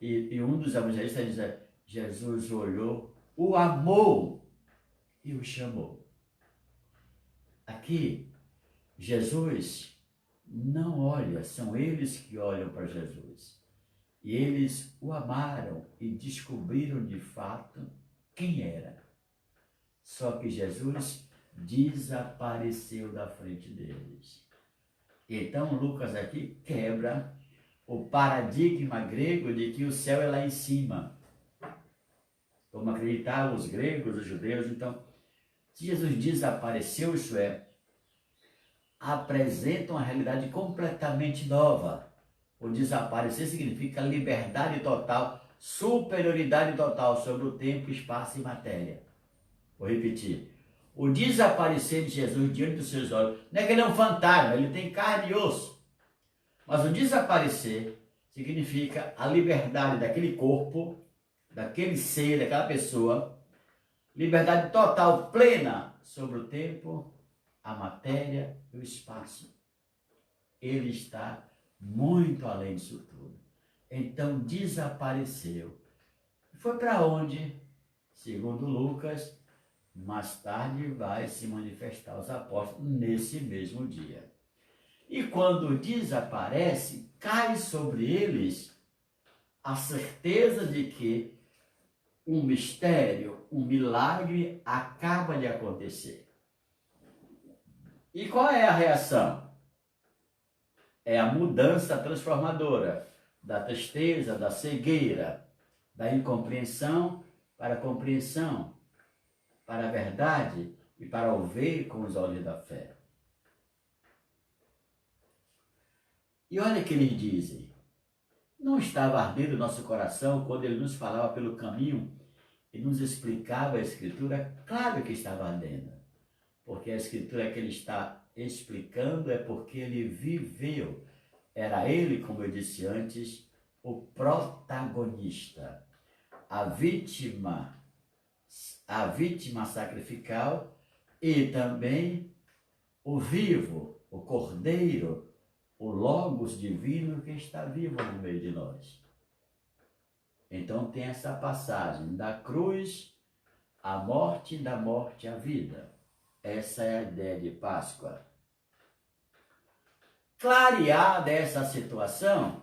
e um dos evangelistas diz, Jesus olhou, o amou e o chamou. Aqui, Jesus não olha, são eles que olham para Jesus. E eles o amaram e descobriram de fato quem era. Só que Jesus desapareceu da frente deles. Então Lucas aqui quebra o paradigma grego de que o céu é lá em cima. Como acreditavam os gregos, os judeus. Então, se Jesus desapareceu, isso é, apresenta uma realidade completamente nova. O desaparecer significa liberdade total, superioridade total sobre o tempo, espaço e matéria. Vou repetir. O desaparecer de Jesus diante dos seus olhos, não é que ele é um fantasma, ele tem carne e osso. Mas o desaparecer significa a liberdade daquele corpo, daquele ser, daquela pessoa, liberdade total, plena sobre o tempo, a matéria e o espaço. Ele está muito além disso tudo. Então desapareceu. Foi para onde? Segundo Lucas, mais tarde vai se manifestar aos apóstolos nesse mesmo dia. E quando desaparece, cai sobre eles a certeza de que um mistério, um milagre acaba de acontecer. E qual é a reação? É a mudança transformadora da tristeza, da cegueira, da incompreensão para a compreensão, para a verdade e para o ver com os olhos da fé. E olha o que eles dizem. Não estava ardendo o nosso coração quando ele nos falava pelo caminho e nos explicava a Escritura? Claro que estava ardendo, porque a Escritura que ele está explicando é porque ele viveu. Era ele, como eu disse antes, o protagonista, a vítima sacrificial e também o vivo, o cordeiro, o Logos divino que está vivo no meio de nós. Então tem essa passagem da cruz à morte, da morte à vida. Essa é a ideia de Páscoa. Clareada essa situação,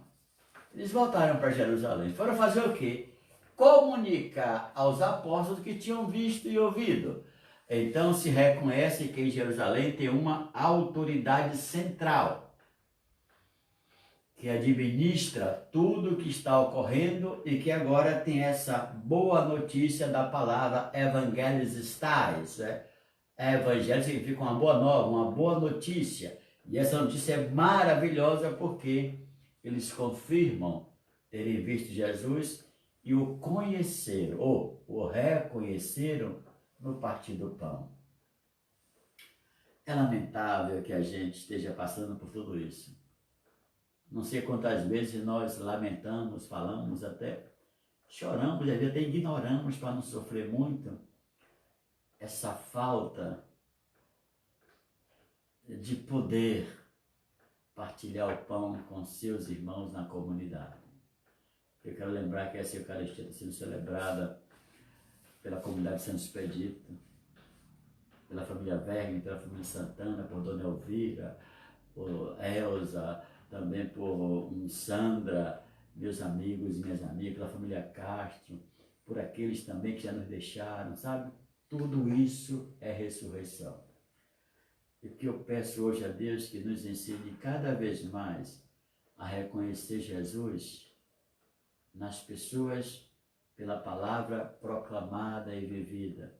eles voltaram para Jerusalém. Foram fazer o quê? Comunicar aos apóstolos que tinham visto e ouvido. Então se reconhece que em Jerusalém tem uma autoridade central que administra tudo o que está ocorrendo e que agora tem essa boa notícia da palavra evangelistais. Evangelho significa uma boa nova, uma boa notícia. E essa notícia é maravilhosa porque eles confirmam terem visto Jesus e o conheceram, ou o reconheceram no partir do pão. É lamentável que a gente esteja passando por tudo isso. Não sei quantas vezes nós lamentamos, falamos, até choramos, às vezes até ignoramos para não sofrer muito essa falta de poder partilhar o pão com seus irmãos na comunidade. Eu quero lembrar que essa Eucaristia está sendo celebrada pela comunidade de Santo Expedito, pela família Vergne, pela família Santana, por Dona Elvira, por Elza, também por Sandra, meus amigos e minhas amigas, pela família Castro, por aqueles também que já nos deixaram, sabe? Tudo isso é ressurreição. E o que eu peço hoje a Deus que nos ensine cada vez mais a reconhecer Jesus nas pessoas pela palavra proclamada e vivida,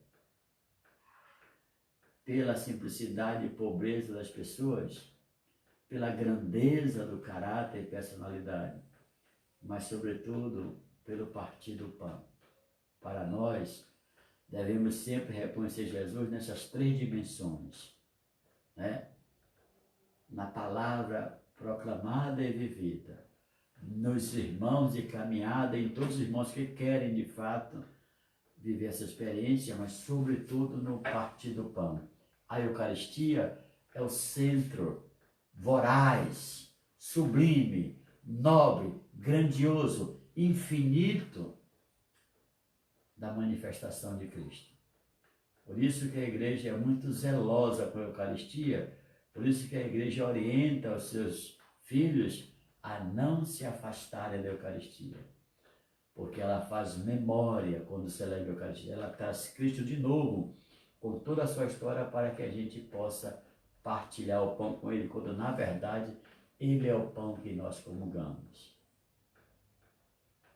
pela simplicidade e pobreza das pessoas, pela grandeza do caráter e personalidade, mas sobretudo pelo partir do pão. Para nós, devemos sempre reconhecer Jesus nessas três dimensões, né? Na palavra proclamada e vivida, nos irmãos de caminhada, em todos os irmãos que querem de fato viver essa experiência, mas sobretudo no partir do pão. A Eucaristia é o centro voraz, sublime, nobre, grandioso, infinito da manifestação de Cristo. Por isso que a igreja é muito zelosa com a Eucaristia, por isso que a igreja orienta os seus filhos a não se afastarem da Eucaristia, porque ela faz memória quando celebra a Eucaristia, ela traz Cristo de novo, com toda a sua história, para que a gente possa partilhar o pão com Ele, quando na verdade Ele é o pão que nós comungamos.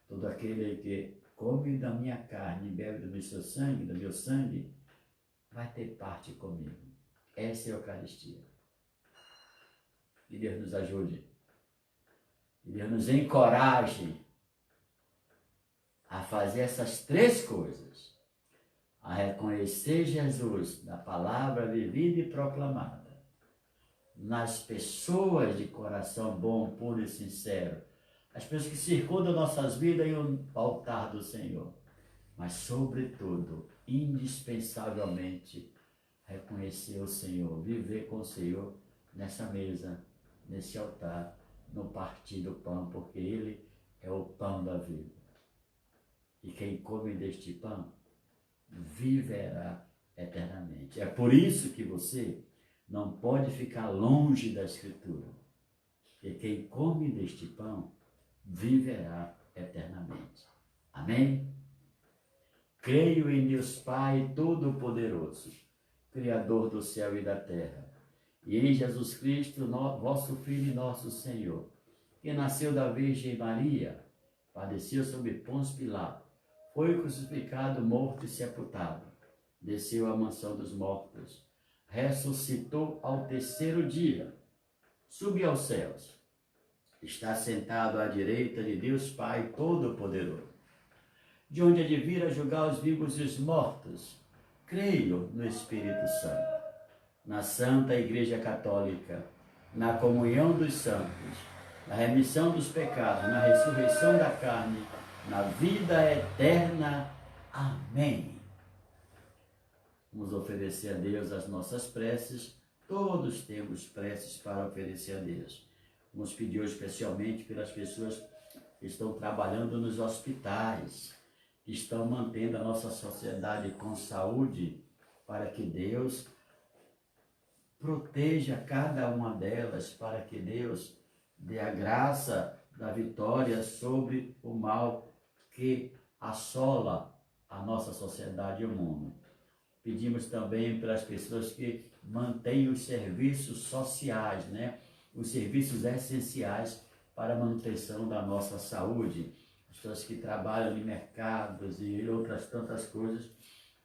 Todo aquele que come da minha carne e bebe do meu sangue, vai ter parte comigo. Essa é a Eucaristia. Que Deus nos ajude. Que Deus nos encoraje a fazer essas três coisas. A reconhecer Jesus na palavra vivida e proclamada, nas pessoas de coração bom, puro e sincero, as pessoas que circundam nossas vidas e o altar do Senhor, mas sobretudo, indispensavelmente, reconhecer o Senhor, viver com o Senhor nessa mesa, nesse altar, no partir do pão, porque Ele é o pão da vida. E quem come deste pão viverá eternamente. É por isso que você não pode ficar longe da Escritura, porque quem come deste pão viverá eternamente. Amém? Creio em Deus Pai Todo-Poderoso, Criador do céu e da terra, e em Jesus Cristo, vosso Filho e nosso Senhor, que nasceu da Virgem Maria, padeceu sob Pôncio Pilato, foi crucificado, morto e sepultado, desceu à mansão dos mortos, ressuscitou ao terceiro dia, subiu aos céus, está sentado à direita de Deus Pai Todo-Poderoso, de onde há de vir a julgar os vivos e os mortos. Creio no Espírito Santo, na Santa Igreja Católica, na comunhão dos santos, na remissão dos pecados, na ressurreição da carne, na vida eterna. Amém. Vamos oferecer a Deus as nossas preces. Todos temos preces para oferecer a Deus. Vamos pedir hoje especialmente pelas pessoas que estão trabalhando nos hospitais, que estão mantendo a nossa sociedade com saúde, para que Deus proteja cada uma delas, para que Deus dê a graça da vitória sobre o mal que assola a nossa sociedade e o mundo. Pedimos também pelas pessoas que mantêm os serviços sociais, né? Os serviços essenciais para a manutenção da nossa saúde. As pessoas que trabalham em mercados e outras tantas coisas,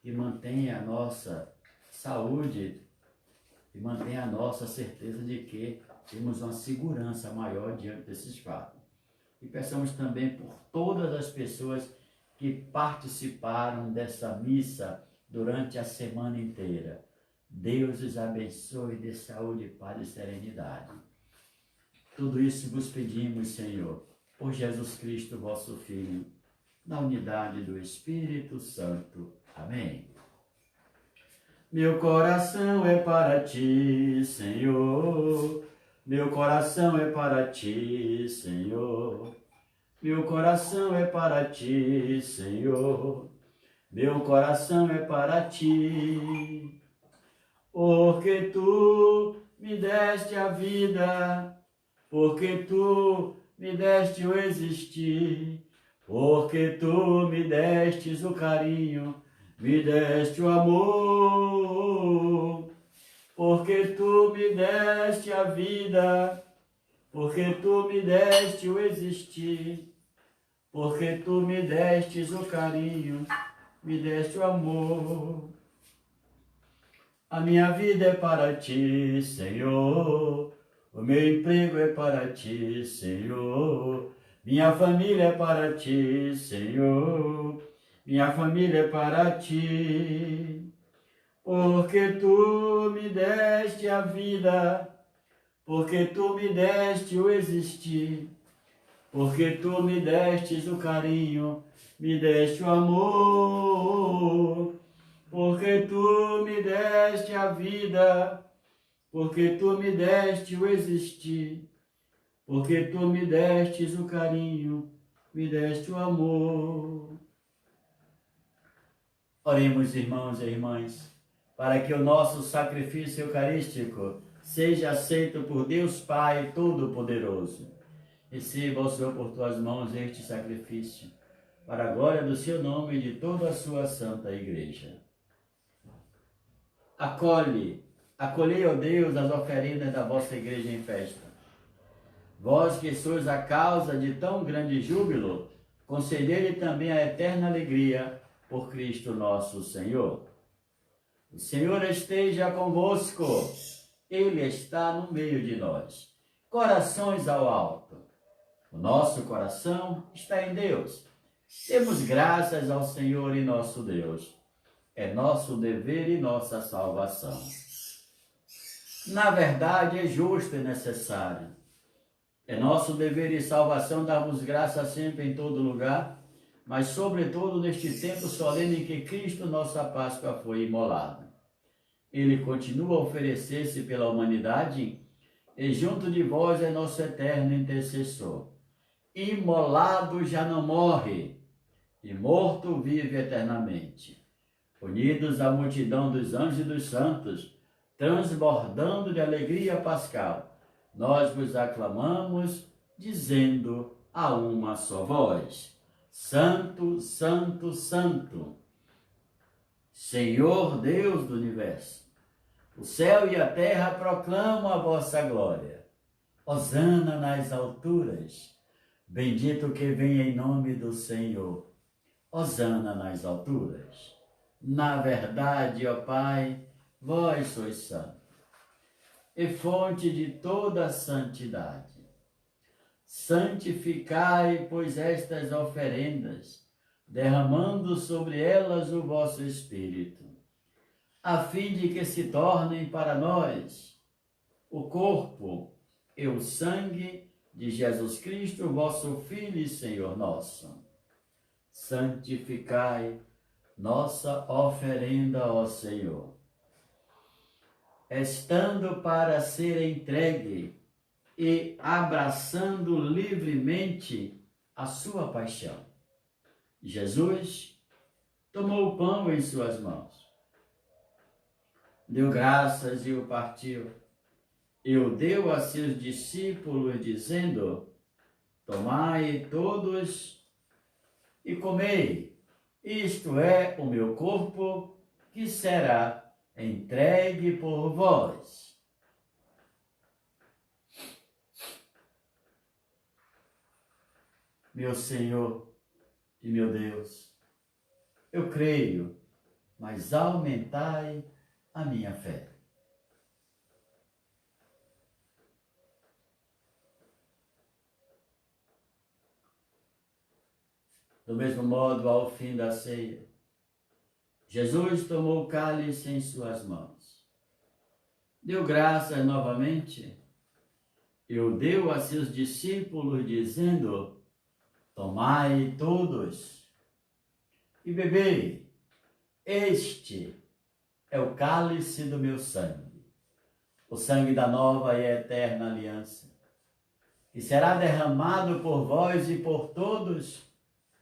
que mantêm a nossa saúde e mantêm a nossa certeza de que temos uma segurança maior diante desses fatos. E peçamos também por todas as pessoas que participaram dessa missa durante a semana inteira. Deus os abençoe, dê saúde, paz e serenidade. Tudo isso vos pedimos, Senhor, por Jesus Cristo, vosso Filho, na unidade do Espírito Santo. Amém. Meu coração é para ti, Senhor. Meu coração é para ti, Senhor. Meu coração é para ti, Senhor. Meu coração é para ti. Porque tu me deste a vida, porque tu me deste o existir, porque tu me destes o carinho, me deste o amor, porque tu me deste a vida, porque tu me deste o existir, porque tu me destes o carinho, me deste o amor. A minha vida é para ti, Senhor. O meu emprego é para ti, Senhor. Minha família é para ti, Senhor. Minha família é para ti. Porque tu me deste a vida, porque tu me deste o existir, porque tu me destes o carinho, me deste o amor. Porque tu me deste a vida, porque tu me deste o existir, porque tu me destes o carinho, me deste o amor. Oremos, irmãos e irmãs, para que o nosso sacrifício eucarístico seja aceito por Deus Pai Todo-Poderoso. Receba, ó Senhor, por tuas mãos este sacrifício, para a glória do seu nome e de toda a sua santa Igreja. Acolhei, ó Deus, as oferendas da vossa igreja em festa. Vós que sois a causa de tão grande júbilo, concedei-lhe também a eterna alegria por Cristo nosso Senhor. O Senhor esteja convosco, Ele está no meio de nós. Corações ao alto. O nosso coração está em Deus. Demos graças ao Senhor e nosso Deus. É nosso dever e nossa salvação. Na verdade, é justo e necessário. É nosso dever e salvação dar-vos graça sempre em todo lugar, mas sobretudo neste tempo solene em que Cristo, nossa Páscoa, foi imolado. Ele continua a oferecer-se pela humanidade e junto de vós é nosso eterno intercessor. Imolado já não morre, e morto vive eternamente. Unidos à multidão dos anjos e dos santos, transbordando de alegria pascal, nós vos aclamamos, dizendo a uma só voz: Santo, Santo, Santo, Senhor Deus do universo. O céu e a terra proclamam a vossa glória. Hosana nas alturas. Bendito que vem em nome do Senhor. Hosana nas alturas. Na verdade, ó Pai, vós sois santo, e fonte de toda a santidade. Santificai, pois, estas oferendas, derramando sobre elas o vosso Espírito, a fim de que se tornem para nós o corpo e o sangue de Jesus Cristo, vosso Filho e Senhor nosso. Santificai nossa oferenda, ó Senhor, estando para ser entregue e abraçando livremente a sua paixão. Jesus tomou o pão em suas mãos, deu graças e o partiu, e o deu a seus discípulos, dizendo: Tomai todos e comei, isto é o meu corpo, que será entregue por vós. Meu Senhor e meu Deus, eu creio, mas aumentai a minha fé. Do mesmo modo, ao fim da ceia, Jesus tomou o cálice em suas mãos, deu graças novamente e o deu a seus discípulos, dizendo: tomai todos e bebei, este é o cálice do meu sangue, o sangue da nova e eterna aliança, que será derramado por vós e por todos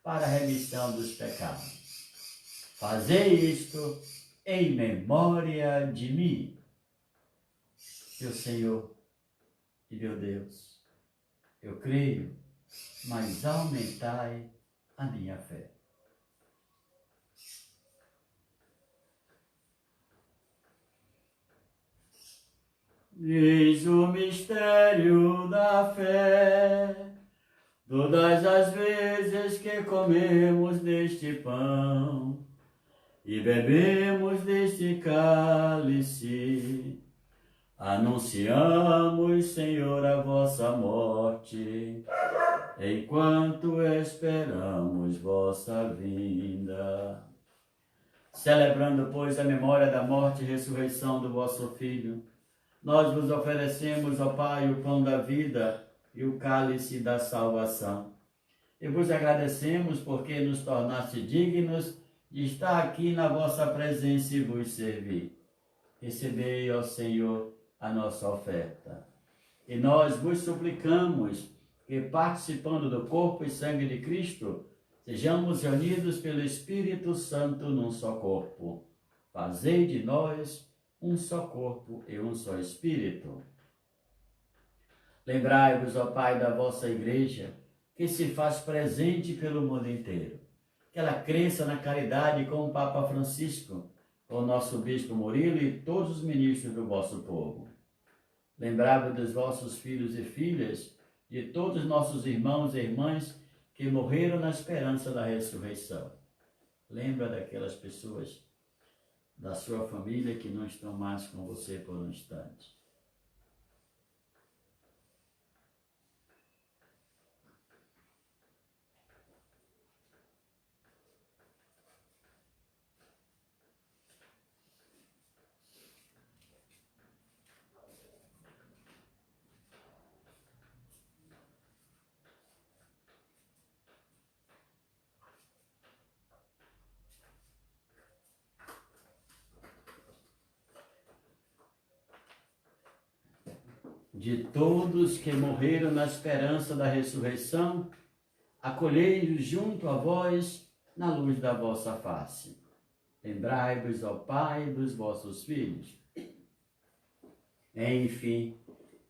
para a remissão dos pecados. Fazei isto em memória de mim. Meu Senhor e meu Deus, eu creio, mas aumentai a minha fé. Eis o mistério da fé. Todas as vezes que comemos deste pão e bebemos deste cálice, anunciamos, Senhor, a vossa morte, enquanto esperamos vossa vinda. Celebrando, pois, a memória da morte e ressurreição do vosso Filho, nós vos oferecemos, ó Pai, o pão da vida e o cálice da salvação. E vos agradecemos porque nos tornaste dignos de estar aqui na vossa presença e vos servir. Recebei, ó Senhor, a nossa oferta. E nós vos suplicamos que, participando do corpo e sangue de Cristo, sejamos reunidos pelo Espírito Santo num só corpo. Fazei de nós um só corpo e um só Espírito. Lembrai-vos, ó Pai, da vossa Igreja, que se faz presente pelo mundo inteiro. Que ela cresça na caridade com o Papa Francisco, com o nosso Bispo Murilo e todos os ministros do vosso povo. Lembrai-vos dos vossos filhos e filhas, de todos os nossos irmãos e irmãs que morreram na esperança da ressurreição. Lembra daquelas pessoas da sua família que não estão mais com você por um instante. De todos que morreram na esperança da ressurreição, acolhei-os junto a vós na luz da vossa face. Lembrai-vos, ó Pai, dos vossos filhos. Enfim,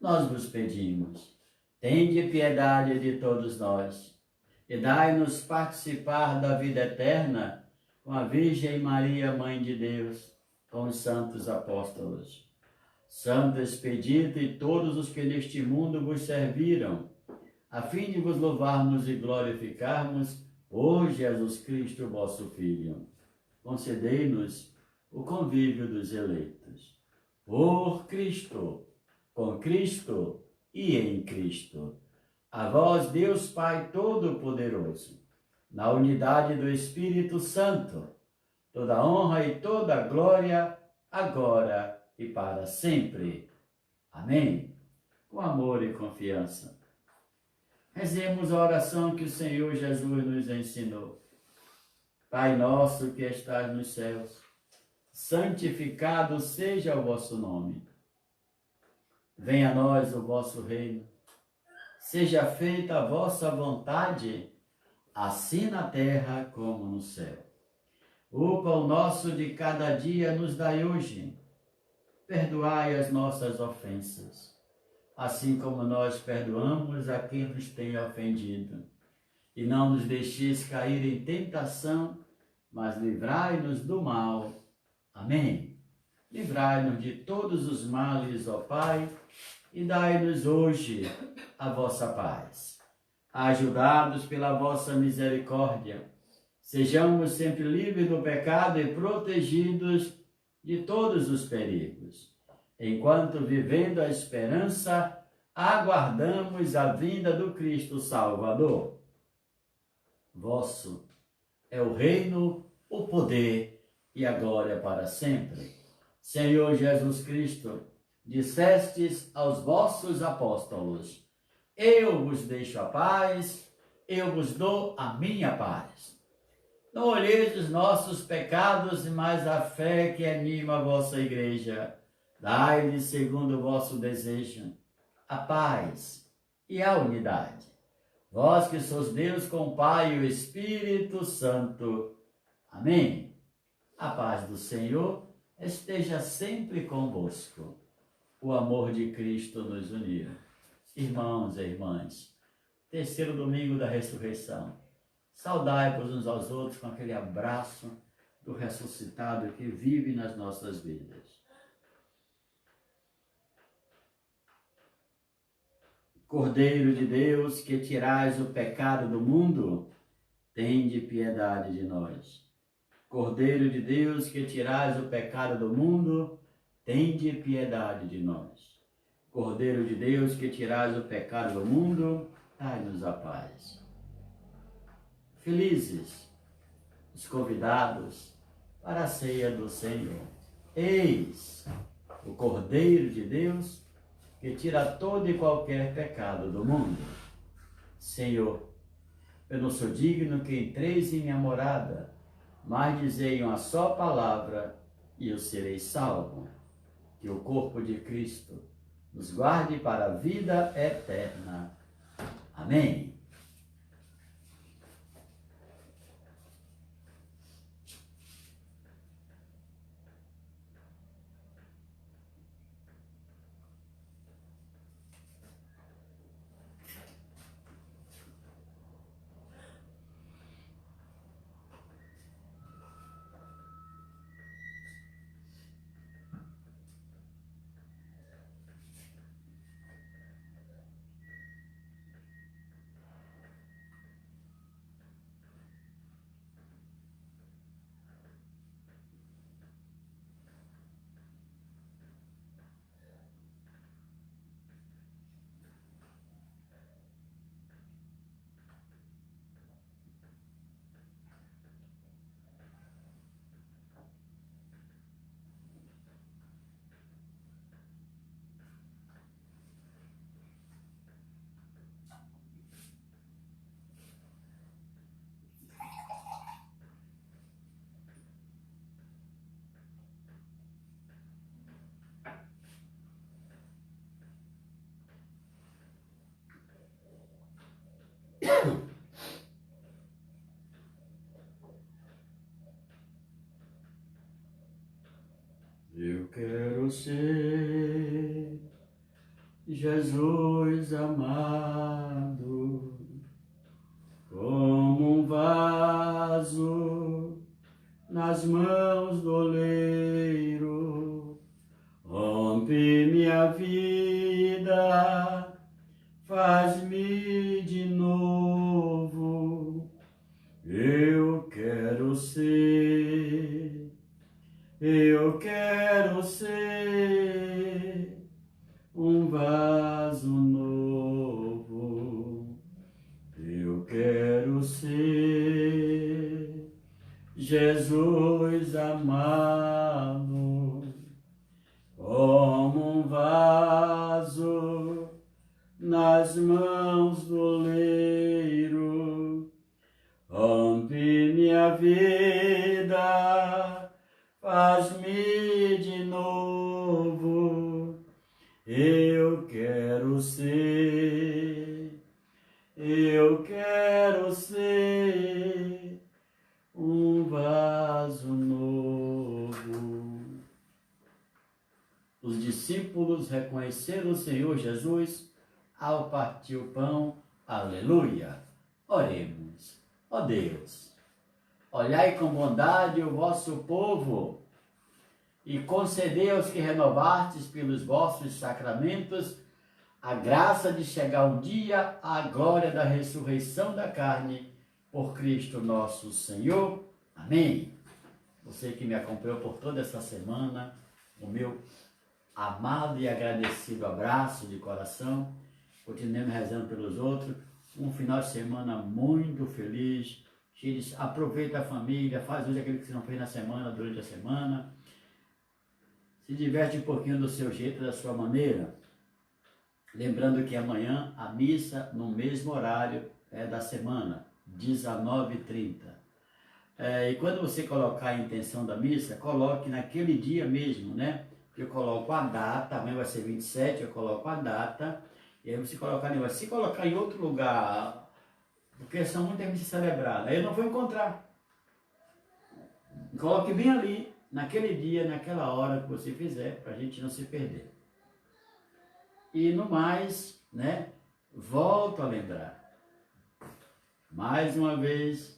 nós vos pedimos, tende piedade de todos nós e dai-nos participar da vida eterna com a Virgem Maria, Mãe de Deus, com os santos apóstolos. Santo Expedito e todos os que neste mundo vos serviram, a fim de vos louvarmos e glorificarmos por Jesus Cristo, vosso Filho. Concedei-nos o convívio dos eleitos. Por Cristo, com Cristo e em Cristo. A vós, Deus Pai Todo-Poderoso, na unidade do Espírito Santo, toda honra e toda glória, agora e para sempre. Amém? Com amor e confiança. Rezemos a oração que o Senhor Jesus nos ensinou. Pai nosso que estás nos céus, santificado seja o vosso nome. Venha a nós o vosso reino. Seja feita a vossa vontade, assim na terra como no céu. O pão nosso de cada dia nos dai hoje. Perdoai as nossas ofensas, assim como nós perdoamos a quem nos tem ofendido. E não nos deixeis cair em tentação, mas livrai-nos do mal. Amém. Livrai-nos de todos os males, ó Pai, e dai-nos hoje a vossa paz. Ajudados pela vossa misericórdia, sejamos sempre livres do pecado e protegidos de todos os perigos, enquanto, vivendo a esperança, aguardamos a vinda do Cristo Salvador. vosso é o reino, o poder e a glória para sempre. Senhor Jesus Cristo, dissestes aos vossos apóstolos: eu vos deixo a paz, eu vos dou a minha paz. Não olheis os nossos pecados, mas a fé que anima a vossa igreja. Dai-lhe, segundo o vosso desejo, a paz e a unidade. Vós que sois Deus com o Pai e o Espírito Santo. Amém. A paz do Senhor esteja sempre convosco. O amor de Cristo nos uniu. Irmãos e irmãs, terceiro domingo da ressurreição. Saudai-vos uns aos outros com aquele abraço do ressuscitado que vive nas nossas vidas. Cordeiro de Deus, que tirais o pecado do mundo, tende piedade de nós. Cordeiro de Deus, que tirais o pecado do mundo, tende piedade de nós. Cordeiro de Deus, que tirais o pecado do mundo, dai-nos a paz. Felizes os convidados para a ceia do Senhor. Eis o Cordeiro de Deus, que tira todo e qualquer pecado do mundo. Senhor, eu não sou digno que entreis em minha morada, mas dizei uma só palavra e eu serei salvo. Que o corpo de Cristo nos guarde para a vida eterna. Amém. Eu quero ser Jesus amado, como um vaso nas mãos do oleiro. Rompe minha vida, faz-me de novo. Eu quero ser um vaso novo. Eu quero ser Jesus amado, como um vaso nas mãos do oleiro. Rompe minha vida, faz-me de novo. Eu quero ser um vaso novo. Os discípulos reconheceram o Senhor Jesus ao partir o pão. Aleluia! Oremos. Ó Deus, olhai com bondade o vosso povo e concedei aos que renovastes pelos vossos sacramentos a graça de chegar um dia à glória da ressurreição da carne por Cristo nosso Senhor. Amém. Você que me acompanhou por toda essa semana, o meu amado e agradecido abraço de coração. Continuemos rezando pelos outros. Um final de semana muito feliz, Aproveita a família, faz hoje aquilo que você não fez na semana, durante a semana. Se diverte um pouquinho do seu jeito, da sua maneira. Lembrando que amanhã a missa no mesmo horário da semana, 19h30. E quando você colocar a intenção da missa, coloque naquele dia mesmo, né? Eu coloco a data, amanhã vai ser 27, eu coloco a data, e aí você colocar negócio. Se colocar em outro lugar, porque são muitas missas celebradas, aí eu não vou encontrar. Coloque bem ali, naquele dia, naquela hora que você fizer, para a gente não se perder. E no mais, né, volto a lembrar, mais uma vez,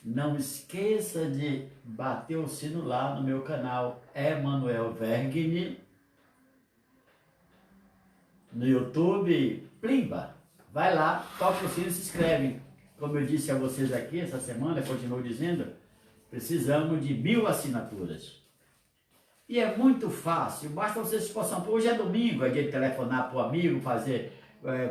não esqueça de bater o sino lá no meu canal Emanuel Vergni, no YouTube, plimba, vai lá, toca o sino e se inscreve. Como eu disse a vocês aqui essa semana, continuo dizendo, precisamos de 1000 assinaturas. E é muito fácil, basta vocês se esforçar. Hoje é domingo, é dia de telefonar para o amigo, fazer,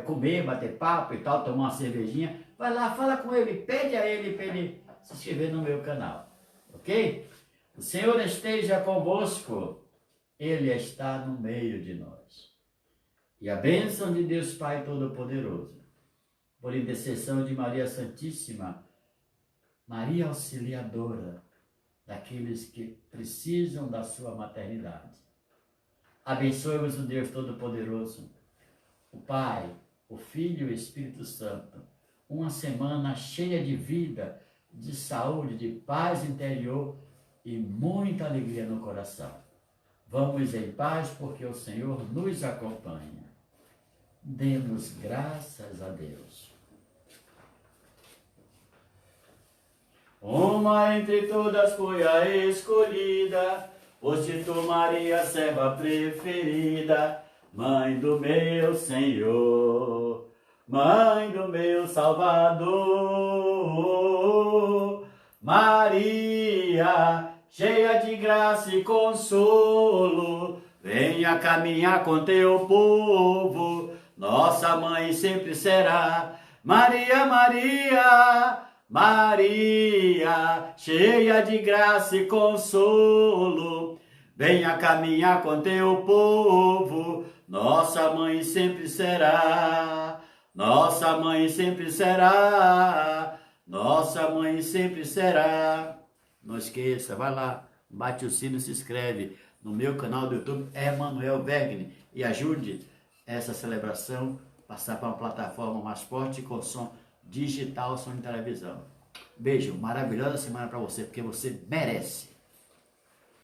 comer, bater papo e tal, tomar uma cervejinha. Vai lá, fala com ele, pede a ele para ele se inscrever no meu canal, ok? O Senhor esteja convosco, Ele está no meio de nós. E a bênção de Deus Pai Todo-Poderoso, por intercessão de Maria Santíssima, Maria Auxiliadora, daqueles que precisam da sua maternidade. Abençoe-vos o Deus Todo-Poderoso, o Pai, o Filho e o Espírito Santo. Uma semana cheia de vida, de saúde, de paz interior e muita alegria no coração. Vamos em paz porque o Senhor nos acompanha. Demos graças a Deus. Uma entre todas foi a escolhida, foste tu, Maria, serva preferida, Mãe do meu Senhor, Mãe do meu Salvador. Maria, cheia de graça e consolo, venha caminhar com teu povo, nossa mãe sempre será. Maria, Maria, Maria, cheia de graça e consolo, venha caminhar com teu povo, nossa mãe sempre será, nossa mãe sempre será, nossa mãe sempre será. Não esqueça, vai lá, bate o sino e se inscreve no meu canal do YouTube, Emanuel Vergni, e ajude essa celebração a passar para uma plataforma mais forte com som digital, som de televisão. Beijo, maravilhosa semana para você, porque você merece.